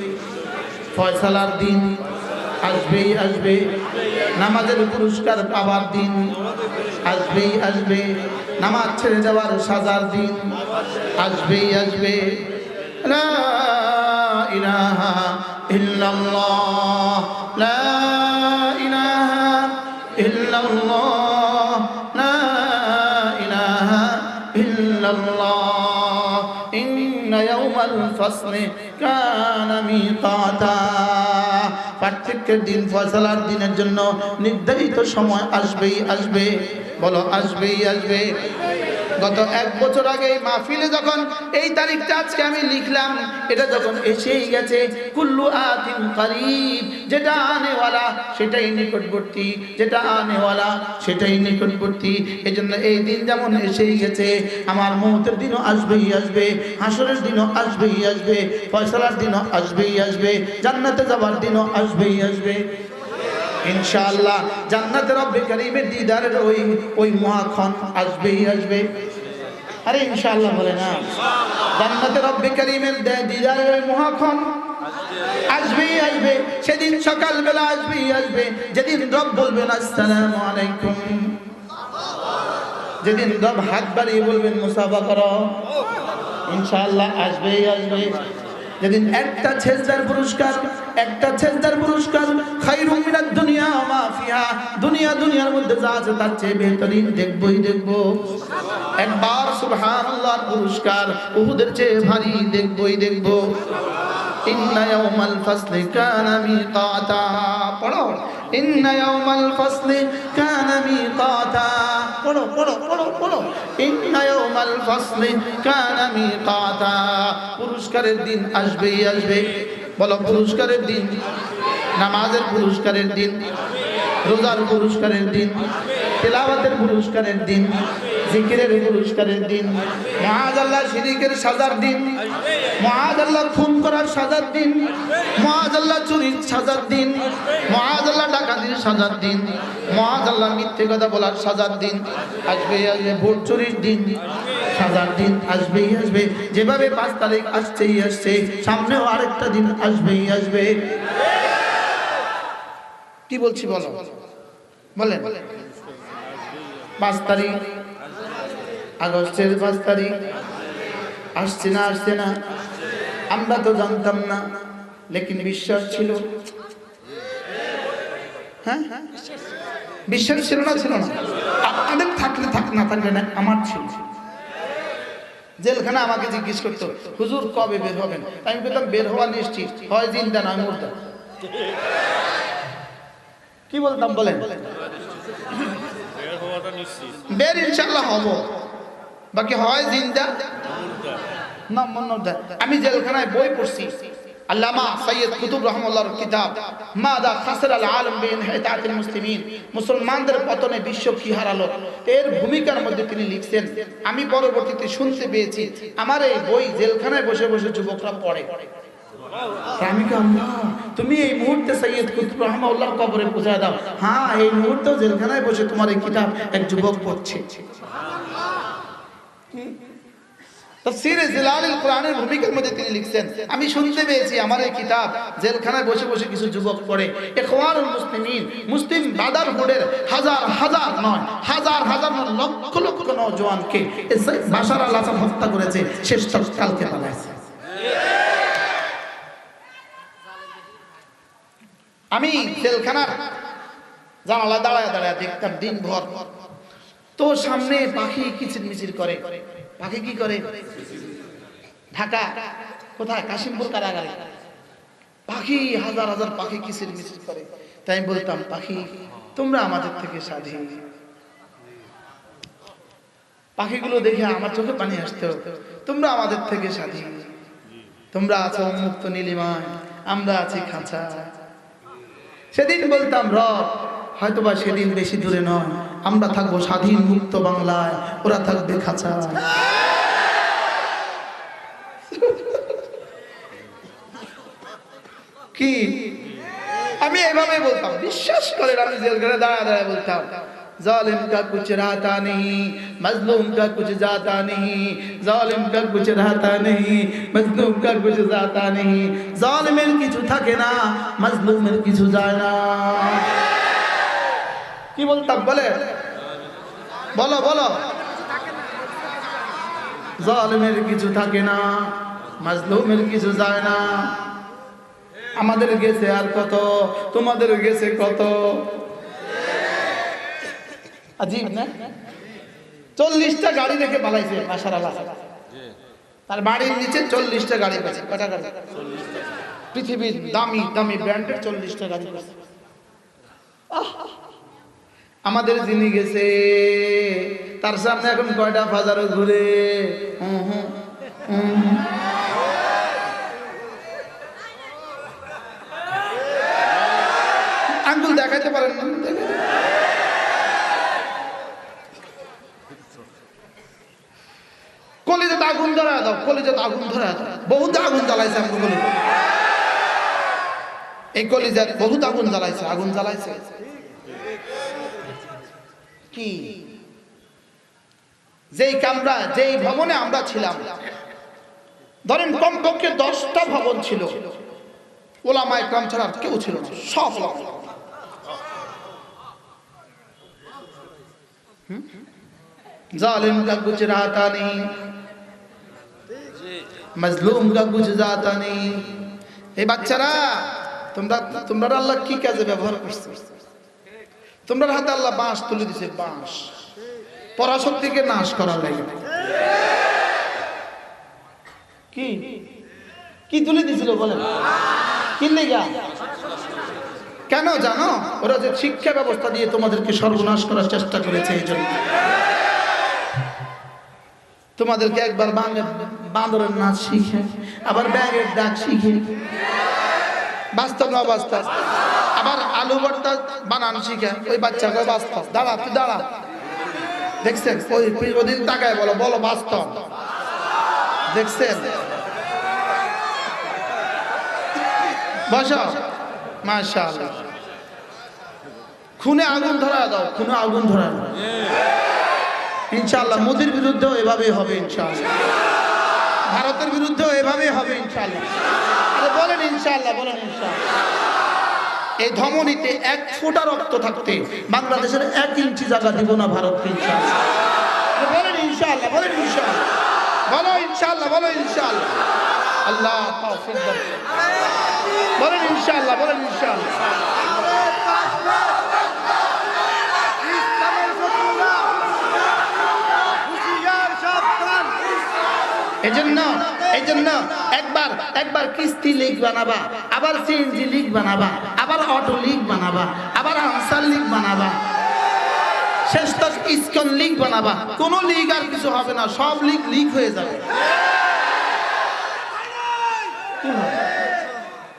ফয়সালার দিন আসবেই আসবে, নামাজের পুরস্কার পাওয়ার দিন আসবেই আসবে, নামাজ ছেড়ে দেওয়ার সাজার দিন আসবেই আসবে। লা ইলাহা ইল্লাল্লাহ, লা ইলাহা ইল্লাল্লাহ, লা ইলাহা ইল্লাল্লাহ। ইন্না ইয়াউমাল ফাসলি কানা মিকাতা, পার্থক্যের দিন, ফয়সালার দিনের জন্য নির্ধারিত সময় আসবেই আসবে। বলো, আসবেই আসবে। গত 1 বছর আগে এই মাহফিলে যখন এই তারিখটা আজকে আমি লিখলাম, এটা যখন এসেই গেছে, কুল্লু আতিন করিব, যেটা আনেওয়ালা সেটাই নিকটবর্তী, যেটা আনেওয়ালা সেটাই নিকটবর্তী। এজন্য এই দিন যেমন এসেই গেছে, আমার মওতের দিনও আসবেই আসবে, হাসরের দিনও আসবেই আসবে, ফয়সালার দিনও আসবেই আসবে, জান্নাতে যাবার দিনও আসবেই আসবে ইনশাআল্লাহ। জান্নাতে রব্বে কারীমের দিদারের ওই মহাক্ষণ আসবেই আসবে। আরে ইনশাআল্লাহ বলে না, জান্নাতে রব্বে কারীমের দিদারের ওই মহাক্ষণ আসবেই আসবে। সেদিন সকালবেলা আসবেই আসবে, যেদিন রব বলবেন আসসালামু আলাইকুম, যেদিন রব হাত বাড়িয়ে বলবেন মুসাফা করো, ইনশাআল্লাহ আসবেই আসবে। যেদিন একটা সেজদার পুরস্কার, একটা সেজদার পুরস্কার খায়রুম মিনাদ দুনিয়া ওয়া মা ফিহা, দুনিয়ার মধ্যে যা আছে তার চেয়ে বেহতরিন দেখবই দেখব। একবার সুবহানাল্লাহর পুরস্কার উহুদের চেয়ে ভারী দেখবই দেখব। ইন্না ইয়াওমাল ফাসলি কানা মিকাতা, পড়ো ইন্না ইয়াওমাল ফাসলি কানা মিকাতা, পড়ো পড়ো পড়ো পড়ো, ইন্না ইয়াওমাল ফাসলি কানা মিকাতা। পুরস্কারের দিন আসবেই আসবে। বলো পুরস্কারের দিন, নামাজের পুরস্কারের দিন, রোজার পুরস্কারের দিন, তেলাওয়াতের পুরস্কারের দিন, জিকিরের পুরস্কারের দিন, মাআযাল্লাহ শিরকের সাজার দিন, মাআযাল্লাহ খুন করার সাজার দিন, মাআযাল্লাহ চুরির সাজার দিন, মাআযাল্লাহ ডাকাতির সাজার দিন, মাআযাল্লাহ মিথ্যে কথা বলার সাজার দিন আসবেই আসবে। ভোট চুরির দিন, সাজার দিন আসবেই আসবে। যেভাবে 5 তারিখ আসছেই আসছে, সামনেও আরেকটা দিন আসবেই আসবে। কি বলছি বলো, বলেন 5 তারিখ আগস্টের 5 তারিখ আসছে না আসছে না, আমরা তো জানতাম না, লেকিন বিশ্বাস ছিল। হ্যাঁ বিশ্বাস ছিল না, ছিল না? আপনাদের থাকলে থাক, না থাকলে না, আমার ছিল। জেলখানা আমাকে জিজ্ঞেস করতো, হুজুর কবে বের হবেন? আমি বলতাম বের হওয়া নিশ্চিত, হয় জিন্দা নয় মুর্দা। কি বলতাম বলেন? বের ইনশাআল্লাহ হব, বাকি হয় জিন্দা না মুর্দা। আমি জেলখানায় বই পড়ছি, আল্লামা সৈয়দ কুতুব রহমাতুল্লাহর কিতাব মাদা খাসরাল আলম বিইনহিতাতিল মুসলিমিন, মুসলমানদের পতনে বিশ্ব কি হারালো, এর ভূমিকার মধ্যে তিনি লিখছেন। আমি পরবর্তীতে শুনতে পেয়েছি আমার এই বই জেলখানায় বসে বসে যুবকরা পড়ে। আমি আল্লাহ, তুমি এই মুহূর্তে সৈয়দ কুতুব রহমাতুল্লাহর কবরে পৌঁছায় দাও। হ্যাঁ, এই মুহূর্তে জেলখানায় বসে তোমার এই কিতাব এক যুবক পড়ছে। তাফসীরে জিলালুল কোরআনের ভূমিকার মধ্যে তিনি লিখছেন, আমি শুনতে পেয়েছি আমার এই কিতাব জেলখানায় বসে বসে কিছু যুবক পড়ে। ইখওয়ানুল মুসলিমিন, মুসলিম ব্রাদারহুডের হাজার হাজার নয়, হাজার হাজার নয়, লক্ষ লক্ষ নওজোয়ানকে বাশার আল আসাদ হত্যা করেছে, শেষ কালকে পালাইছে। আমি জেলখানার জানালা দাঁড়ায় দাঁড়ায় দেখতাম দিনভর, তো সামনে পাখি কিচিরমিচির করে। পাখি কি করে? ঢাকা কোথায়? কাশিমপুর কারাগারে পাখি, হাজার হাজার পাখি কিচিরমিচির করে। তাই আমি বলতাম, পাখি তোমরা আমাদের থেকে স্বাধীন। পাখিগুলো দেখে আমার চোখে পানি আসতো, তোমরা আমাদের থেকে স্বাধীন, তোমরা আছো মুক্ত নীলিমায়, আমরা আছি খাঁচা। সেদিন বলতাম, রব হয়তোবা সেদিন বেশি দূরে নয়, আমরা থাকবো স্বাধীন মুক্ত বাংলায়, ওরা থাকবে খাঁচা। কি আমি এভাবে বলতাম, বিশ্বাস করেন। আমি জেলখানায় দাঁড়ায় দাঁড়ায় বলতাম, जालिम का कुछ रहता नहीं, मजलूम का कुछ जाता नहीं, जालिम का कुछ रहता नहीं, मजलूम का कुछ जाता नहीं। जालिमेर किछु থাকে না, মজলুমের কিছু যায় না। কি বলতাম বলে? বলো বলো। জালিমের কিছু থাকে না, মজলুমের কিছু যায় না। আমাদের গেছে আর কত, তোমাদের গেছে কত। अजीब ना, 40টা গাড়ি রেখে পালাইছে বাশার আল আসাদ। তার বাড়ির নিচে 40টা গাড়ি আছে। কটা গাড়ি? পৃথিবীর দামি দামি ব্র্যান্ডের 40টা গাড়ি আছে। আমাদের যিনি গেছে তার সামনে এখন কয়টা বাজারও ঘুরে আঙ্গুল দেখাইতে পারেন না। কলিজাতে আগুন ধরা দাও, কলিজাতে আগুন ধরা দাও। বহুত আগুন জ্বালাইছে আমাকে কলিজা, এই কলিজার বহুত আগুন জ্বালাইছে, আগুন জ্বালাইছে। কি যেই কামরা, যেই ভবনে আমরা ছিলাম, ধরেন কমপক্ষে 10টা ভবন ছিল, ওলামা ইকরাম ছাড়া কেউ ছিল না, সব जालिम का कुछ रहता नहीं, मजलूम का कुछ जाता नहीं। এই বাচ্চারা তোমরা আল্লাহ কি কাজে ব্যবহার করছে? তোমরা হাতে আল্লাহ বাঁশ তুলে দিছে, বাঁশ পরাশক্তিকে নাশ করার লাগে। কি কি তুলে দিছিল বলেন? কি লেগা? কেন জানো? ওরা যে শিক্ষা ব্যবস্থা দিয়ে তোমাদেরকে সর্বনাশ করার চেষ্টা করেছে, এই জন্য তোমাদেরকে একবার বাঁদরের নাচ শিখে, আবার ব্যাঙের ডাক শিখে, বাস্তব না বাস্তব, আবার আলু ভর্তা বানান শিখে। ওই বাচ্চাকে বাস্তব, দাঁড়া তুই দাঁড়া, দেখছেন? ওই ওদিন তাকায় বলো, বলো বাস্তব, দেখছেন? বসো, মাশাআল্লাহ। খুনে আগুন ধরা দাও, খুনে আগুন ধরা দাও। ইনশাআল্লাহ মোদির বিরুদ্ধেও এভাবেই হবে ইনশাআল্লাহ, ভারতের বিরুদ্ধেও এভাবেই হবে ইনশাআল্লাহ। আরে বলেন ইনশাআল্লাহ, বলেন ইনশাআল্লাহ। এই ধমনীতে 1 ফোঁটা রক্ত থাকতে বাংলাদেশের 1 ইঞ্চি জায়গা দিব না ভারতকে ইনশাআল্লাহ। বলেন ইনশাআল্লাহ, বলেন ইনশাআল্লাহ, বলো ইনশাআল্লাহ, বলো ইনশাআল্লাহ। আল্লাহ তাওফিক দান, বলেন ইনশাআল্লাহ, বলেন ইনশাআল্লাহ। এই জন্য একবার কিস্তি লিগ বানাবা, আবার সিএনজি লিগ বানাবা, আবার অটো লিগ বানাবা, আবার আনসার লিগ বানাবা, শেষ তক ইসকন লিগ বানাবা। কোন লিগ আর কিছু হবে না, সব লিগ হয়ে যাবে।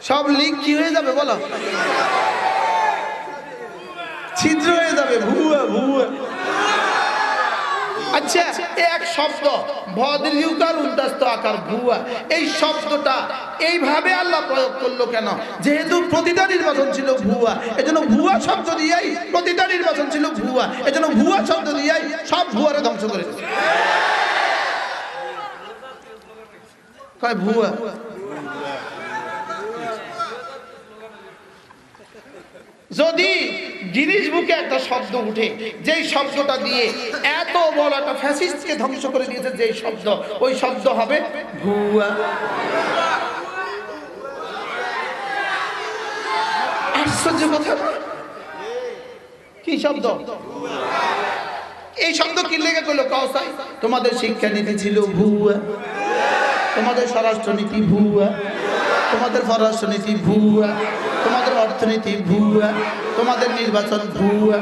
সব লিগ কি হয়ে যাবে বলো? ছিদ্র হয়ে যাবে, ভুয়া ভুয়া। আচ্ছা, এক শব্দ ভদ্রিউকার উন্দাস্ত আকার ভুয়া, এই শব্দটা এইভাবে আল্লাহ প্রয়োগ করলো কেন? যেহেতু প্রতিটা নির্বাচন ছিল ভুয়া, এজন্য ভুয়া শব্দ দিয়েই প্রতিটা নির্বাচন ছিল ভুয়া, এজন্য ভুয়া শব্দ দিয়েই সব ভুয়ারে ধ্বংস করে দিচ্ছে। কয় ভুয়া। যদি গিনিস বুকে একটা শব্দ উঠে, যেই শব্দটা দিয়ে এত বড় একটা ফ্যাসিস্টকে ধ্বংস করে দিয়েছে, যেই শব্দ, ওই শব্দ হবে ভুয়া। আশ্চর্য কথা, কি শব্দ? এই শব্দ কি লেগে গেল? কাউসাই তোমাদের শিক্ষানীতি ছিল ভুয়া, তোমাদের স্বরাষ্ট্রনীতি ভুয়া, তোমাদের পররাষ্ট্রনীতি ভুয়া, তোমাদের অর্থনীতি ভুয়া, তোমাদের নির্বাচন ভুয়া।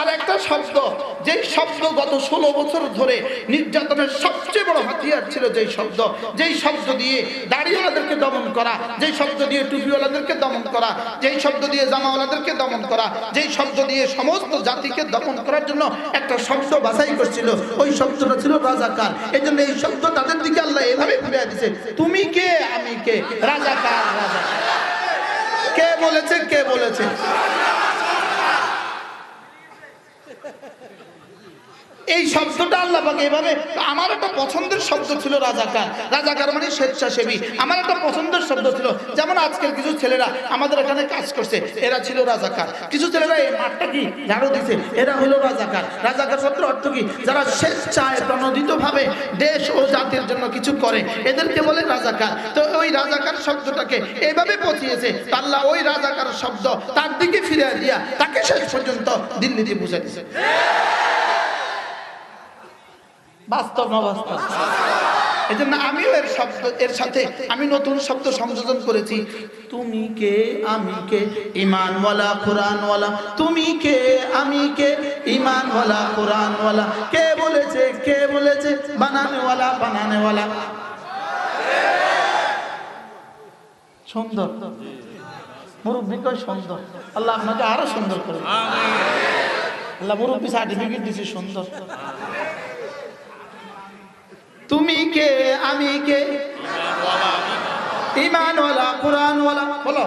আর একটা শব্দ, যেই শব্দ গত 16 বছর ধরে নির্যাতনের সবচেয়ে বড় হাতিয়ার ছিল, যেই শব্দ দিয়ে দাড়িওয়ালাদেরকে দমন করা, যেই শব্দ দিয়ে টুপিওয়ালাদেরকে দমন করা, যেই শব্দ দিয়ে জামাওয়ালাদেরকে দমন করা, যেই শব্দ দিয়ে সমস্ত জাতিকে দমন করার জন্য একটা শব্দ বাছাই করছিল, ওই শব্দটা ছিল রাজাকার। এই জন্য এই শব্দ তাদের দিকে আল্লাহ এভাবে ফিরিয়ে দিয়েছে, তুমি কে আমি কে, রাজাকার। রাজাকার কে বলেছে? কে বলেছে? এই শব্দটা আল্লাহ পাক এইভাবে। আমার একটা পছন্দের শব্দ ছিল রাজাকার। রাজাকার মানে স্বেচ্ছাসেবী। আমার একটা পছন্দের শব্দ ছিল, যেমন আজকের কিছু ছেলেরা আমাদের এখানে কাজ করছে, এরা ছিল রাজাকার। কিছু ছেলেরা এই মাঠটা কি ঝাড়ু দিছে, এরা হলো রাজাকার। রাজাকার শব্দের অর্থ কি? যারা স্বেচ্ছায় প্রণোদিতভাবে দেশ ও জাতির জন্য কিছু করে, এদেরকে বলে রাজাকার। তো ওই রাজাকার শব্দটাকে এইভাবে পচিয়েছে আল্লাহ, ওই রাজাকার শব্দ তার দিকে ফিরে দিয়া তাকে শেষ পর্যন্ত দিল্লি দিয়ে বুঝাই দিছে। বাস্তব না বাস্তব? এজন্য আমিও এর সাথে আমি নতুন শব্দ সংযোজন করেছি। তুমি কে আমি কে ঈমানওয়ালা কোরআনওয়ালা, তুমি কে আমি কে ঈমানওয়ালা কোরআনওয়ালা। কে বলেছে বানানেওয়ালা। সুন্দর মুরব্বী কয় সুন্দর, আল্লাহ আপনাকে আরো সুন্দর করে। আল্লাহ মুরব্বী সার্টিফিকেট দিছে সুন্দর। তুমি কে আমি কে ঈমানওয়ালা কোরআনওয়ালা, বলো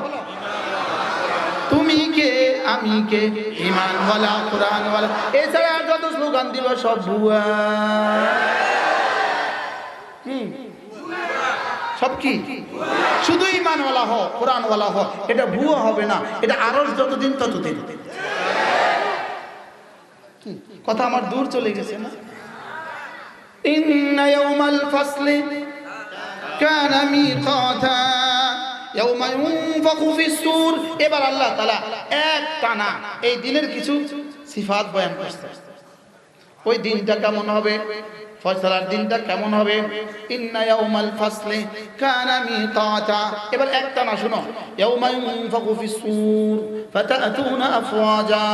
তুমি কে আমি কে ঈমানওয়ালা কোরআনওয়ালা। এছাড়া যত স্লোগান দিল সব ভুয়া। কি সব কি? শুধু ঈমানওয়ালা হও কোরআনওয়ালা হও, এটা ভুয়া হবে না। এটা আরো যতদিন ততদিন। কথা আমার দূর চলে গেছে না? ইন্না ইয়াউমাল ফাসলি কানা মিকাতা ইয়াউমা ইউনফাখু ফিস-সূর। এবার আল্লাহ তাআলা এক টানা এই দিনের কিছু সিফাত বয়ান করছে। ওই দিনটা কেমন হবে, ফয়সালার দিনটা কেমন হবে। ইন্না ইয়াউমাল ফাসলি কানা মিকাতা। এবার এক টানা শুনো। ইয়াউমা ইউনফাখু ফিস-সূর ফাতাতুনা আফওয়াজা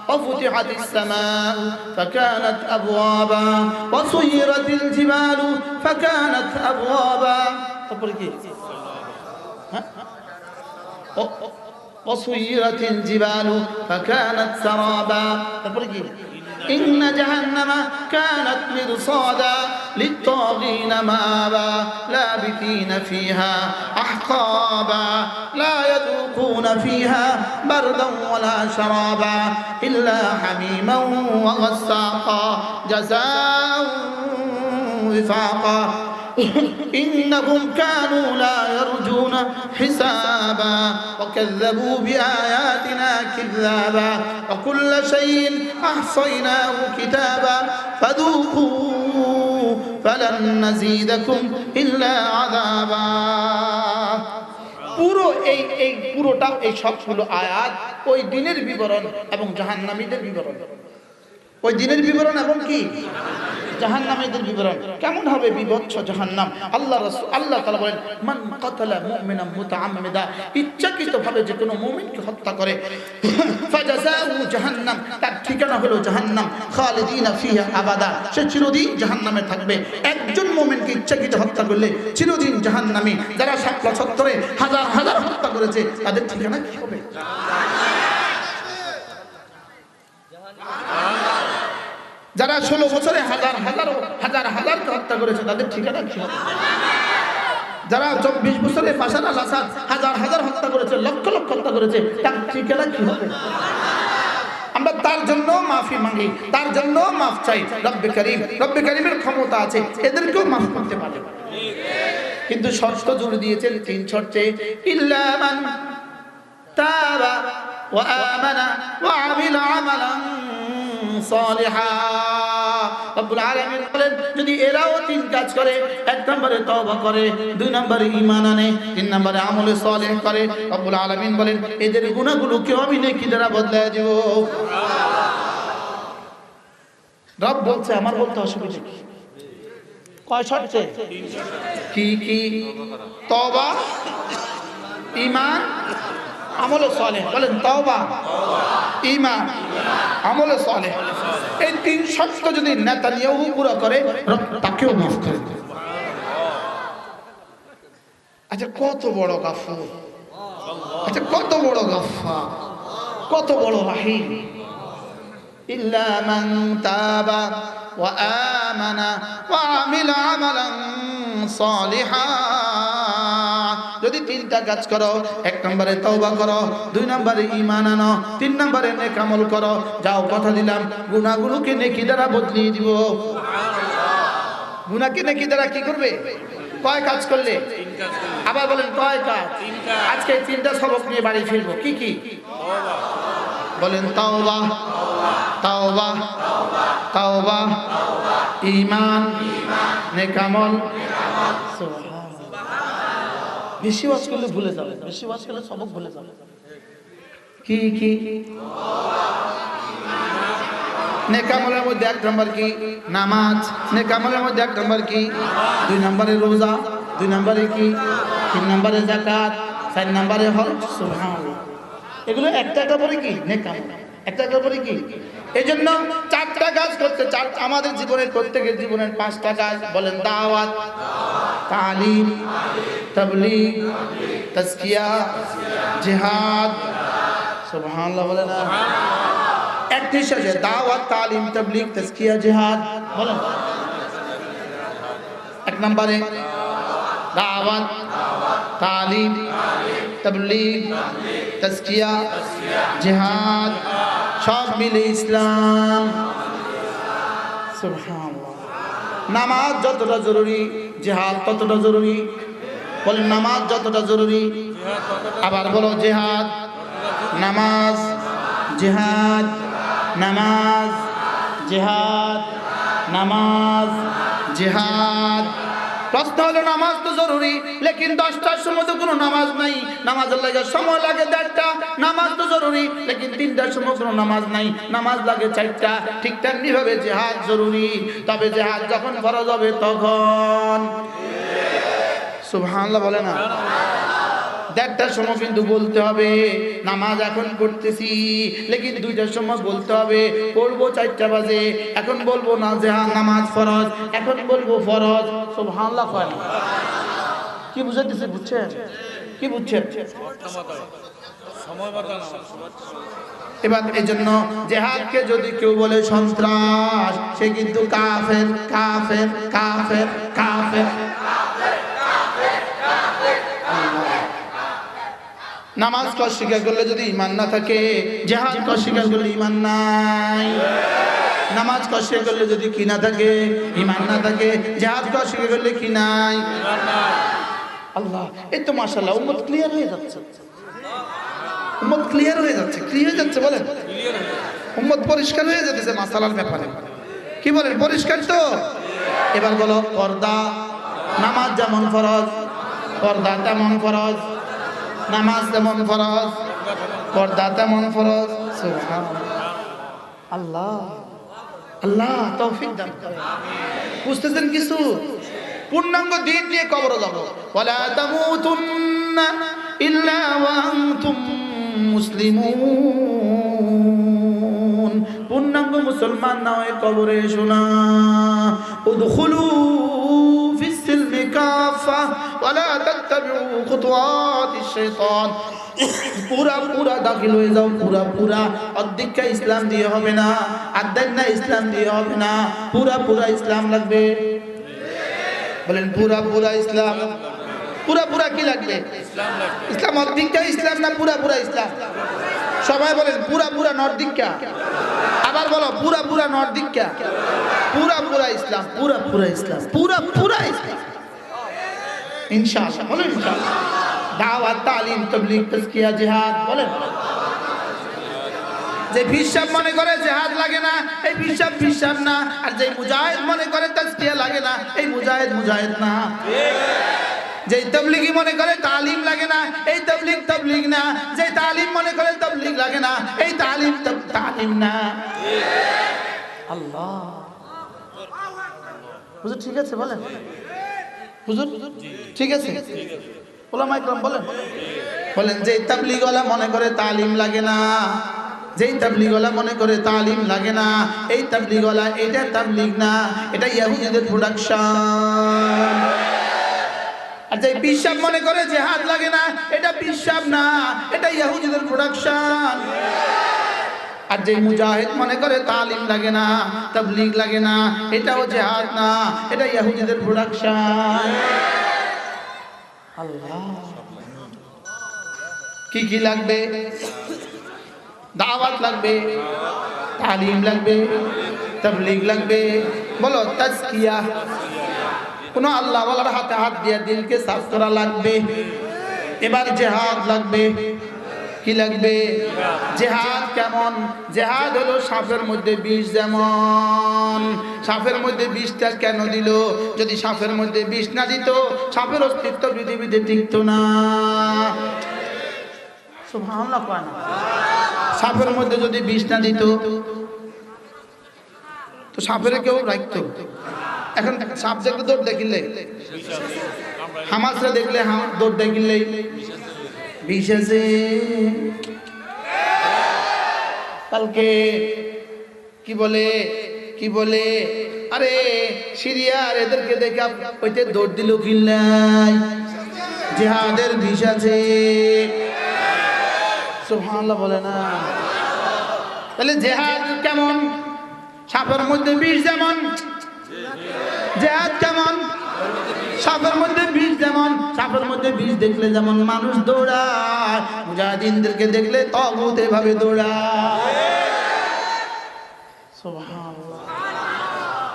ওয়া ফুতিহাতিস সামাউ ফাকানাত আবওয়াবা ওয়া সুয়িরাতিল জিবালু ফাকানাত আবওয়াবা। তারপরে কি? ওয়া সুয়িরাতিল জিবালু ফাকানাত সারাবা। তারপরে কি? إن جهنم كانت مرصادا للطاغين مآبا لابثين فيها أحقابا لا يذوقون فيها بردا ولا شرابا إلا حميما وغساقا جزاء وفاقا إنهم كانوا لا يرجون حسابا وكذبوا بآياتنا كذابا وكل شيء أحصيناه كتابا فذوقوا فلن نزيدكم إلا عذابا। পুরো এই পুরোটা এই সবগুলো আয়াত ওই দিনের বিবরণ এবং জাহান্নামীদের বিবরণ। ওই দিনের বিবরণ এবং কি জাহান্নামীদের বিবরণ। কেমন হবে বিভৎস জাহান্নাম। আল্লাহ তাআলা বলেন মান কাতালা মুমিনান মুতাআম্মিদা, ইচ্ছাকৃতভাবে যে কোনো মুমিনকে হত্যা করে, ফাজাযাউ জাহান্নাম, তার ঠিকানা হলো জাহান্নাম, খালিদিনা ফিহা আবাদা, সে চিরদিন জাহান্নামে থাকবে। একজন মুমিনকে ইচ্ছাকৃত হত্যা করলে চিরদিন জাহান্নামী। যারা শাপলা চত্বরে হাজার হাজার হত্যা করেছে তাদের ঠিকানা কি হবে? যারা 16 বছরে হাজার হাজারকে হত্যা করেছে তাদের ঠিকানা কি হবে? যারা 24 বছরে বাশার আল আসাদ হাজার হত্যা করেছে, লক্ষ হত্যা করেছে, তার ঠিকানা কি হবে? আমরা তার জন্য মাফি মাগি, তার জন্য মাফ চাই। রব্বে কারীমের ক্ষমতা আছে, এদেরকেও মাফ করতে পারে। কিন্তু শর্ত জুড়ে দিয়েছেন 3 শর্তে। ইল্লা মান তাবা ওয়া আমানা ওয়া আমিলা আমালান সালিহা। রব্বুল আলামিন বলেন যদি এরাও 3 কাজ করে, 1 নম্বরে তওবা করে, 2 নম্বরে ঈমান আনে, 3 নম্বরে আমলে সালেহ করে, রব্বুল আলামিন বলেন এদের গুনাহগুলোকে আমি নেকি দ্বারা বদলায় দেব। রব বলছে, আমার বলতে অসুবিধা কি? কয় শর্তে? কি? তওবা, ঈমান, আমলে সালেহ। বলেন তওবা, ঈমান, আমলে সালেহ। এই 3 শর্ত যদি নেতানিয়াহু পুরো করে, রব তাকেও মাফ করে দেবে। আচ্ছা কত বড় গাফফার, আচ্ছা কত বড় গাফফার, কত বড় রাহিম। ইল্লা মান তাবা ওয়া আমানা ওয়া আমিলা আমালান সালিহা। যদি 3টা কাজ করো, 1 নম্বরে তওবা করো, 2 নম্বরে ঈমান আনো, 3 নম্বরে নেক আমল করো, যাও কথা দিলাম গুনাহগুলোকে নেকি দ্বারা বদলিয়ে দিব। গুনাহকে নেকি দ্বারা কি করবে? কয় কাজ করলে? 3 কাজ করলে। আবার বলেন কয় কাজ? 3 কাজ। আজকে 3টা সবক নিয়ে বাড়ি ফিরবো। কি? তওবা। বলেন তওবা, তওবা, তওবা, ঈমান, নেক আমল। বেশি ওয়াজ করলে ভুলে যাবে, বেশি ওয়াজ করলে সবক ভুলে যাবে। কি নেক আমলের মধ্যে 1 নম্বর কি? নামাজ। নেক আমলের মধ্যে 1 নম্বর কি? 2 নম্বরে রোজা। 2 নম্বরে কি? 3 নম্বরে যাকাত। 4 নম্বরে হজ। সুবহানাল্লাহ। এগুলো একটা একটা পরে কি? নেক আমল। একটা একটা পরে কি? এজন্য 4টা কাজ করতে, আমাদের জীবনের, প্রত্যেকের জীবনের 5টা কাজ। বলেন, দাওয়াত, তালিম, তাবলীগ, তাজকিয়া, জিহাদ। সুবহানাল্লাহ বলেন না? একটি শেষে দাওয়াত, তালিম, তাবলীগ, তাজকিয়া, জিহাদ। বলেন 1 নম্বরে দাওয়াত, তালিম, তাবলীগ, তাজকিয়া, জিহাদ, সব মিলে ইসলাম। সুবহানাল্লাহ। নামাজ যতটা জরুরি, জিহাদ ততটা জরুরি। বলেন, নামাজ যতটা জরুরি, আবার বলো জিহাদ। নামাজ, জিহাদ, নামাজ, জিহাদ, নামাজ, জিহাদ। প্রশ্ন হলো, নামাজ তো জরুরি, লেকিন 10টার সময় তো কোনো নামাজ নাই। নামাজের লাগে সময় লাগে 1.5টা। নামাজ তো জরুরি, লেকিন 3টার সময় কোনো নামাজ নাই। নামাজ লাগে 4টা। ঠিক তেমনি ভাবে জিহাদ জরুরি, তবে জিহাদ যখন ফরজ হবে তখন। সুবহানাল্লাহ বলে না? 1.5টার সময় কিন্তু বলতে হবে নামাজ এখন পড়তেছি, লেকিন 2টার সময় বলতে হবে পড়বো 4টা বাজে। এখন বলবো না যে হ্যাঁ নামাজ ফরজ, এখন বলবো ফরজ। সুবহানাল্লাহ কয় না? কি বুঝাইতেছে? বুঝছেন? কি বুঝছেন? এবার এই জন্য জিহাদকে যদি কেউ বলে সন্ত্রাস, সে কিন্তু কাফের, কাফের, কাফের, কাফের। নামাজ কে অস্বীকার করলে যদি ঈমান না থাকে, জিহাদ কে অস্বীকার করলে ঈমান নাই। নামাজ কে অস্বীকার করলে যদি কি না থাকে, ঈমান না থাকে, জিহাদ কে অস্বীকার করলে কি নাই? ঈমান নাই। আল্লাহ, এই তো মাশাআল্লাহ উম্মত ক্লিয়ার হয়ে যাচ্ছে। উম্মত ক্লিয়ার হয়ে যাচ্ছে। কি হয়ে যাচ্ছে বলেন? উম্মত পরিষ্কার হয়ে যাচ্ছে মাসালার ব্যাপারে। কি বলেন? পরিষ্কার তো? এবার বলো, পর্দা। নামাজ যেমন ফরজ, পর্দা তেমন ফরজ। নামাজ তেমন ফরজ, পর্দা তেমন ফরজ। সুবহানাল্লাহ। আল্লাহ আল্লাহ তৌফিক দান করেন। বুঝতেছেন কিছু? পূর্ণাঙ্গ দিন নিয়ে কবরে যাব। ওয়ালা তামুতুন্না ইল্লা ওয়া আনতুম মুসলিমুন। পূর্ণাঙ্গ মুসলমান না হয়ে কবরে এসো না। উদখুলু ফিস সিলমি কাফা ওয়ালা তাত্তাবিউ খুতুওয়াতিশ শাইতান। পুরা পুরা দাখিল হয়ে যাও, পুরা পুরা। অর্ধেকটা ইসলাম দিয়ে হবে না, আর্ধেক না ইসলাম দিয়ে হবে না, পুরা পুরা ইসলাম লাগবে। বলেন পুরা পুরা ইসলাম। পুরা পুরা কি লাগবে? ইসলাম। অর্ধেকটা ইসলাম না পুরা পুরা ইসলাম? সবাই বলেন পুরা পুরা নর্দিকা। আবার বলো পুরা পুরা নর্দিকা। পুরা পুরা ইসলাম, পুরা পুরা ইসলাম, পুরা পুরা ইসলাম ইনশাআল্লাহ। বলেন ইনশাআল্লাহ। দাওয়াত, তালিম, তাবলীগ, তাজকিয়া, জিহাদ। বলেন। যে ফিরসাব মনে করে জিহাদ লাগে না, এই ফিরসাব ফিরসাব না। আর যে মুজাহিদ মনে করে তাজকিয়া লাগে না, এই মুজাহিদ মুজাহিদ না। যে তাবলীগী মনে করে তালিম লাগে না, এই তাবলীগ তাবলীগ না। যে তালিম মনে করে তাবলীগ লাগে না, এই তালিম তালিম না। আল্লাহ। হুজুর ঠিক আছে বলেন? হুজুর ঠিক আছে? ওলামা ইকরাম বলেন। বলেন যে তাবলীগওয়ালা মনে করে তালিম লাগে না, যেই তাবলীগওয়ালা মনে করে তালিম লাগে না, এই তাবলীগওয়ালা, এটা তাবলীগ না, এটা ইহুদিদের প্রোডাকশন। আর যে পিশাব মনে করে জিহাদ লাগে না, এটা পিশাব না, এটা ইহুদিদের প্রোডাকশন। আর যে মুজাহিদ মনে করে তালিম লাগে না, তাবলীগ লাগে না, এটাও জিহাদ না, এটা ইহুদিদের প্রোডাকশন। আল্লাহ। কি কি লাগবে? দাওয়াত লাগবে, তালিম লাগবে, তাবলীগ লাগবে। বলো তাজকিয়া। কোন আল্লাহ ওয়ালার হাতে হাত দিয়ে দিলকে সাফ করা লাগবে। এবার জিহাদ লাগবে। কি লাগবে? জিহাদ কেমন? জিহাদ হলো সাপের মধ্যে বিষ। যেমন সাপের মধ্যে বিষটা কেন দিল? যদি সাপের মধ্যে বিষ না দিত, সাপের অস্তিত্ব পৃথিবীতে টিকত না। সুবহানাল্লাহ কয় না? সাপের মধ্যে যদি বিষ না দিত, তো সাপের কেউ রাখতো, এখন সাপ দেখলে দৌড় দেখিলে, হামাসরা দেখলে দৌড় দেখিলে বিষ আছে। কালকে কি বলে আরে সিরিয়ার এদেরকে দেখে ওইতে দৌড় দিল কিল্লাই, জিহাদের বিষ আছে। সুবহানাল্লাহ বলে না? তাহলে জিহাদ কেমন? সাপের মধ্যে বিষ যেমন, জিহাদ কেমন? সাপের মধ্যে বিষ যেমন, সাপের মধ্যে বিষ দেখলে যেমন মানুষ দৌড়ায়, মুজাহিদিনদেরকে দেখলে তাগুত এভাবে দৌড়ায়। সুবহানাল্লাহ।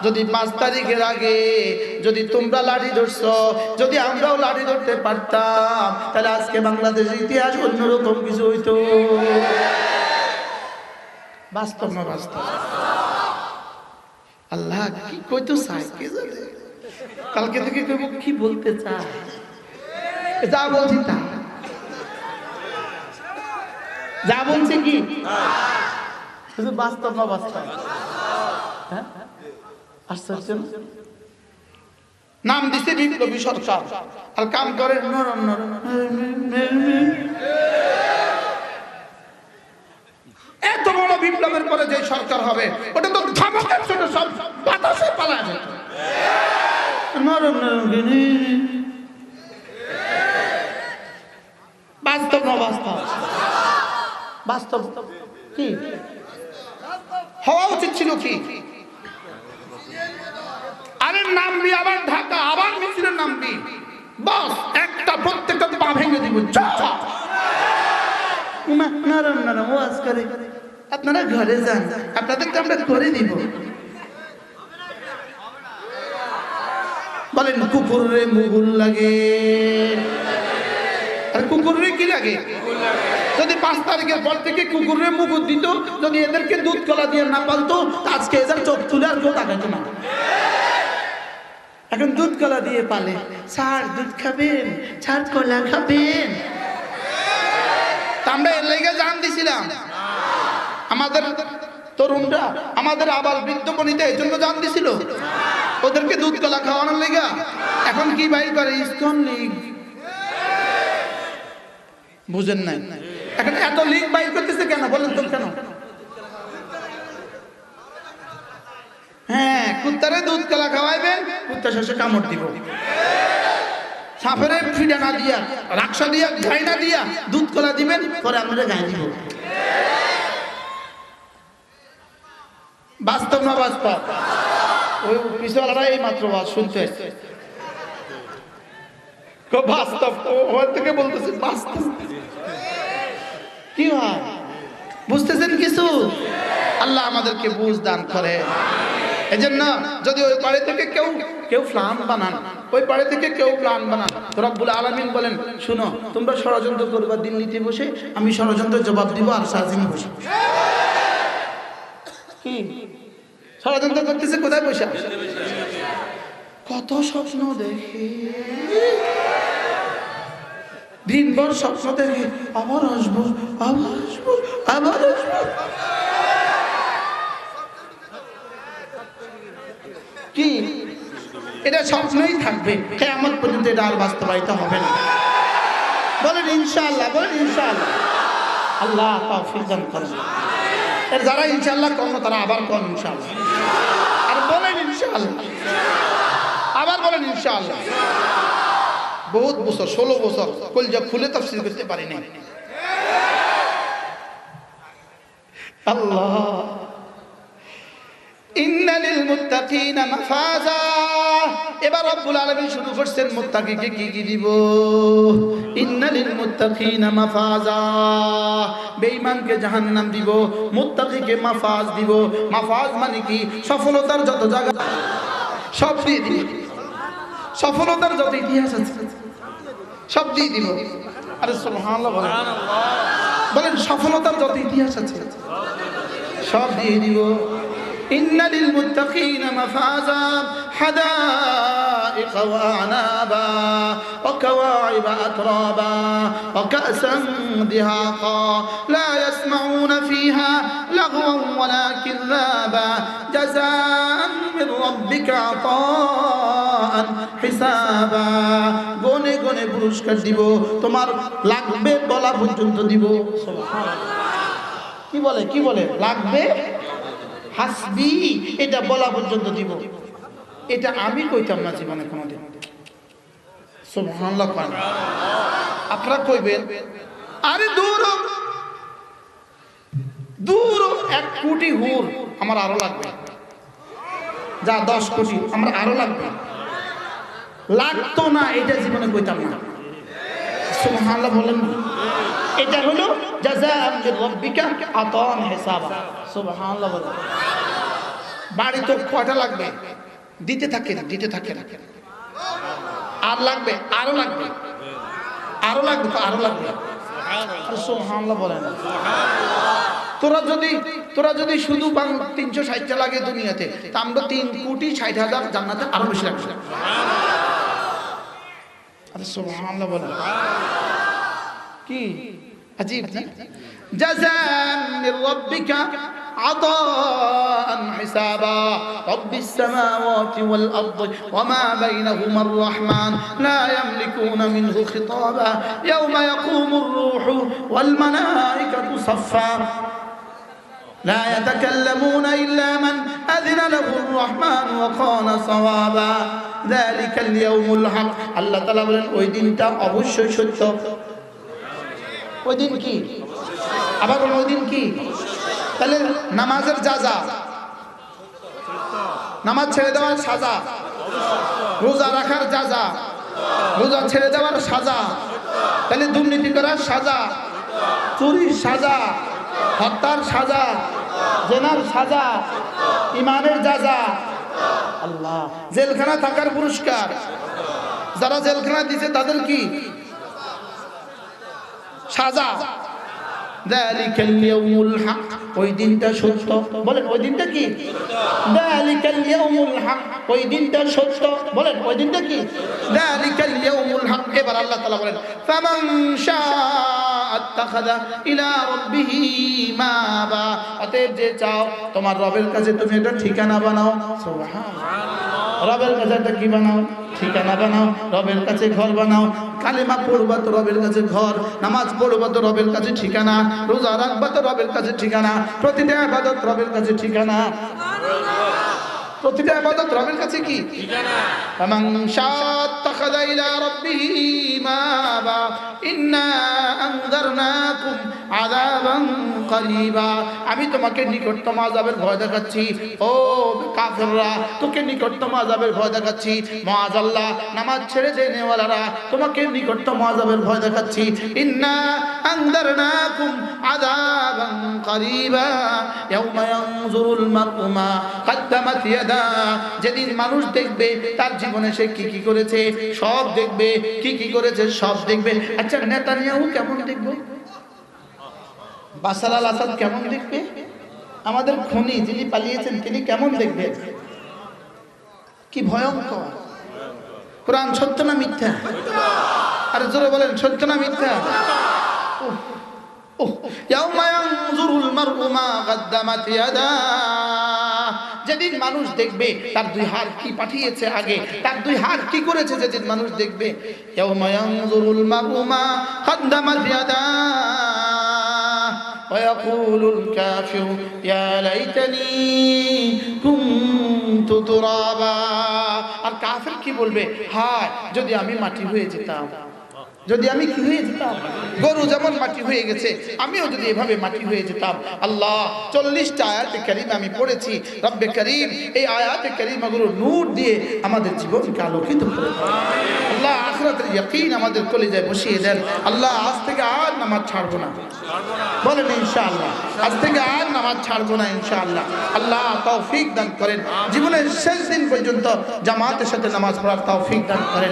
যদি 5 তারিখের আগে যদি তোমরা লাঠি ধরছো, যদি আমরাও লাঠি ধরতে পারতাম, তাহলে আজকে বাংলাদেশের ইতিহাস অন্যরকম কিছু হইতো। বাস্তব না বাস্তব? আল্লাহ কি কইতো চাই কে জানে, কালকে থেকে কইব কি বলতে চায়, যা বলছি তা, যা বলছে কি শুধু বাস্তব না বাস্তব? হ্যাঁ, আশ্চর্য। নাম দিছে বিপ্লবী সরকার, আর কাম করে নরম নরম। এত বড় বিপ্লবের পরে যে সরকার হবে, ওটা তো ধমকের ছোট, সব বাতাসে পালা যায়। নরম নরম বাস্তব না বাস্তব? বাস্তব কি হওয়া উচিত ছিল? কি আরে নামবি, আবার ঢাকা, আবার মিছিলের নামবি, বস একটা প্রত্যেকটা পা ভেঙে দিব। নরম নরম ওয়াজ করে, আপনারা ঘরে যান, আপনাদেরকে আমরা করে দিব। বলেন কুকুরে মুগুল লাগে, আর কুকুরে কি লাগে? যদি 5 তারিখের পর থেকে কুকুরে মুগুর দিত, যদি এদেরকে দুধ কলা দিয়ে না পালতো, আজকে এদের চোখ তুলে আর কেউ তাকাইতো না। এখন দুধ কলা দিয়ে পালে। স্যার দুধ খাবেন, স্যার কলা খাবেন। আমরা এর লেগে জান দিছিলাম, আমাদের তরুণরা, আমাদের আবার বৃদ্ধ বনিতা এই জন্য জান দিছিল, ওদেরকে দুধ কলা খাওয়ানোর লেগে। এখন কি ভাই করে? ইসকন লীগ। বুঝেন নাই? এখন এত লীগ বাইর করতেছে কেন বলেন তো? কেন? হ্যাঁ, কুত্তারে দুধ কলা খাওয়াইবেন, কুত্তা শেষে কামড় দিব। সাপের ফিডা না দিয়া, রাক্সা দিয়া, গাই না দিয়া দুধ কলা দিবেন, পরে আমরা গায়ে দিব। বাস্তব না বাস্তব? ওই পিছওয়ালারা এই মাত্র বাস শুনতে আসছে, বাস্তব ওর থেকে বলতেছে বাস্তব। কি হয় বুঝতেছেন কিছু? আল্লাহ আমাদেরকে বুঝ দান করে। এজন্য যদি ওই পাড়ে থেকে কেউ প্ল্যান বানান, ওই পাড়ে থেকে কেউ প্ল্যান বানান, তো রব্বুল আলামিন বলেন, শুনো তোমরা ষড়যন্ত্র করবা দিল্লিতে বসে, আমি ষড়যন্ত্রের জবাব দিব আর সাজিমে বসে। কি ষড়যন্ত্র করতেছে? কোথায় বসে? কত স্বপ্ন দেখে, দিনভর স্বপ্ন দেখে, আবার আসবো, আবার আসবো, আবার আসবো। কি এটা স্বপ্নই থাকবে, কিয়ামত পর্যন্ত এটা আর বাস্তবায়িত হবে না। বলেন ইনশাআল্লাহ, বলেন ইনশাআল্লাহ। আল্লাহ তৌফিক দান করুন। এর যারা ইনশাআল্লাহ করলো তারা আবার কোন ইনশাআল্লাহ, আর বলেন ইনশাআল্লাহ, আবার বলেন ইনশাআল্লাহ। বহুত বছর, 16 বছর কলজা খুলে তাফসীর করতে পারি না। আল্লাহ, ইন্নালিল মুত্তাকিনা মাফাজা। এবার রব্বুল আলামিন শুরু করছেন মুত্তাকিকে কি কি দিব। ইন্নালিল মুত্তাকিনা মাফাজা, বেঈমানকে জাহান্নাম দিব, মুত্তাকিকে মাফাজ দিব। মাফাজ মানে কি? সফলতার যত জায়গা সব দিয়ে দিব, সফলতার যত ইতিহাস আছে সব দিয়ে দিব। আরে সুবহানাল্লাহ বলেন, বলেন সফলতার যত ইতিহাস আছে সব দিয়ে দিব। ইন্নালিল মুত্তাকিনা মাফাজা হাদাইকা حدائق وأعنابا وكواعب أترابا وكأسا دهاقا لا يسمعون فيها لغوا ولا كذابا جزاء من ربك عطاء حسابا গনে গনে পুরস্কার দিব তোমার লাগবে বলা পর্যন্ত দিব সুবহানাল্লাহ কি বলে লাগবে হাসবি এটা বলা পর্যন্ত দিব এটা আমি কইতাম না জীবনে কোনোদিন সুবহানাল্লাহ আপনারা কইবেন আরে দূর দূর 1 কোটি হুর আমার আরো লাগবে যা 10 কোটি আমার আরো লাগবে লাগতো না এটা জীবনে কইতাম না সুবহানাল্লাহ বলেন এটা হলো জাযাআন মির রাব্বিকা আতান হিসাবা সুবহানাল্লাহ বলেন বাড়ি তো কয়টা লাগবে দিতে থাকে আর লাগবে আরো লাগবে আরো লাগবে সুবহানাল্লাহ সুবহানাল্লাহ বলেন তোরা যদি শুধু 360টা লাগে দুনিয়াতে তা আমরা 3,60,000 জান্নাতে আরো বেশি লাগবে আরে সুবহানাল্লাহ বলেন কি আজীব জাযান মির রাব্বিকা عطاء حسابا رب السماوات والأرض وما بينهما الرحمن لا يملكون منه خطابا يوم يقوم الروح والملائكة صفا لا يتكلمون إلا من أذن له الرحمن وقال صوابا ذلك اليوم الحق الله تعالى বলেন ওই দিনটা অবশ্যই সত্য ওই দিন কি আবার বলেন ওই দিন কি তাহলে নামাজের যাজা নামাজ ছেড়ে দেওয়ার সাজা রোজা রাখার যাজা রোজা ছেড়ে দেওয়ার সাজা তাহলে দুর্নীতি করার সাজা চুরির সাজা হত্যার সাজা জেনার সাজা ইমানের যাজা আল্লাহ জেলখানা থাকার পুরস্কার যারা জেলখানা দিয়েছে তাদের কি সাজা যালিকাল ইয়াউমুল হক ওই দিনটা সত্য বলেন ওই দিনটা কি যালিকাল ইয়াউমুল হক ওই দিনটা সত্য বলেন ওই দিনটা কি যালিকাল ইয়াউমুল হক এবার আল্লাহ তাআলা বলেন ফামান শাআ আত্তাখাযা ইলা রাব্বিহি মাবা অতএব যে চাও তোমার রবের কাছে তুমি একটা ঠিকানা বানাও সুবহানাল্লাহ রবের কাছে একটা কি বানাও ঠিকানা বানাও রবের কাছে ঘর বানাও কালেমা পড়বা তো রবের কাছে ঘর নামাজ পড়বা তো রবের কাছে ঠিকানা রোজা রাখবা তো রবের কাছে ঠিকানা প্রতিটা ইবাদত রবের কাছে ঠিকানা প্রতিটা ইবাদত রবের কাছে কি ঠিকানা ফামান শাআত্তাখাযা ইলা রাব্বিহি মাবা ইন্না আনযারনাকুম আযাবান করিবা আমি তোমাকে নিকটতম আযাবের ভয় দেখাচ্ছি ও কাফেররা তোকে নিকটতম আযাবের ভয় দেখাচ্ছি মুআযাল্লাহ নামাজ ছেড়ে দেনেওয়ালারা তোমাকে নিকটতম আযাবের ভয় দেখাচ্ছি ইন্না আনযারনাকুম আযাবান করিবা ইয়াওমা ইয়ানজুরুল মার'উ মা কদ্দামাত ইয়াদা যেদিন মানুষ দেখবে তার জীবনে সে কি করেছে সব দেখবে কি করেছে সব দেখবে আচ্ছা নেতানিয়াহু কেমন দেখবে বাশার আল আসাদ কেমন দেখবে আমাদের খুনি যিনি পালিয়েছেন তিনি কেমন দেখবেন কি ভয়ঙ্কর কোরআন সত্য না মিথ্যা আরে জোরে বলেন সত্য না মিথ্যা ইয়াউমা ইয়ানজুরুল মার'উ মা কদ্দামাত ইয়াদা যেদিন মানুষ দেখবে তার দুই হাত কি পাঠিয়েছে আগে তার দুই হাত কি করেছে যেদিন মানুষ দেখবে ইয়াউমা ইয়ানজুরুল মার'উ মা কদ্দামাত ইয়াদা ويقول الكافر يا ليتني كنت ترابا আর কাফের কি বলবে হায় যদি আমি মাটি হয়ে যেতাম যদি আমি কি হয়ে যেতাম গরু যেমন মাটি হয়ে গেছে আমিও যদি এভাবে মাটি হয়ে যেতাম আল্লাহ 40টা আয়াতে কারীমা আমি পড়েছি রব্বে কারীম এই আয়াতে কারীমাগুলো নূর দিয়ে আমাদের জীবনকে আলোকিত করে দেন আল্লাহ আখিরাতের ইয়াকিন আমাদের কলিজায় বসিয়ে দেন আল্লাহ আজ থেকে আর নামাজ ছাড়বো না বলেন ইনশাআল্লাহ আজ থেকে আর নামাজ ছাড়বো না ইনশাআল্লাহ আল্লাহ তৌফিক দান করেন জীবনের শেষ দিন পর্যন্ত জামাতের সাথে নামাজ পড়ার তৌফিক দান করেন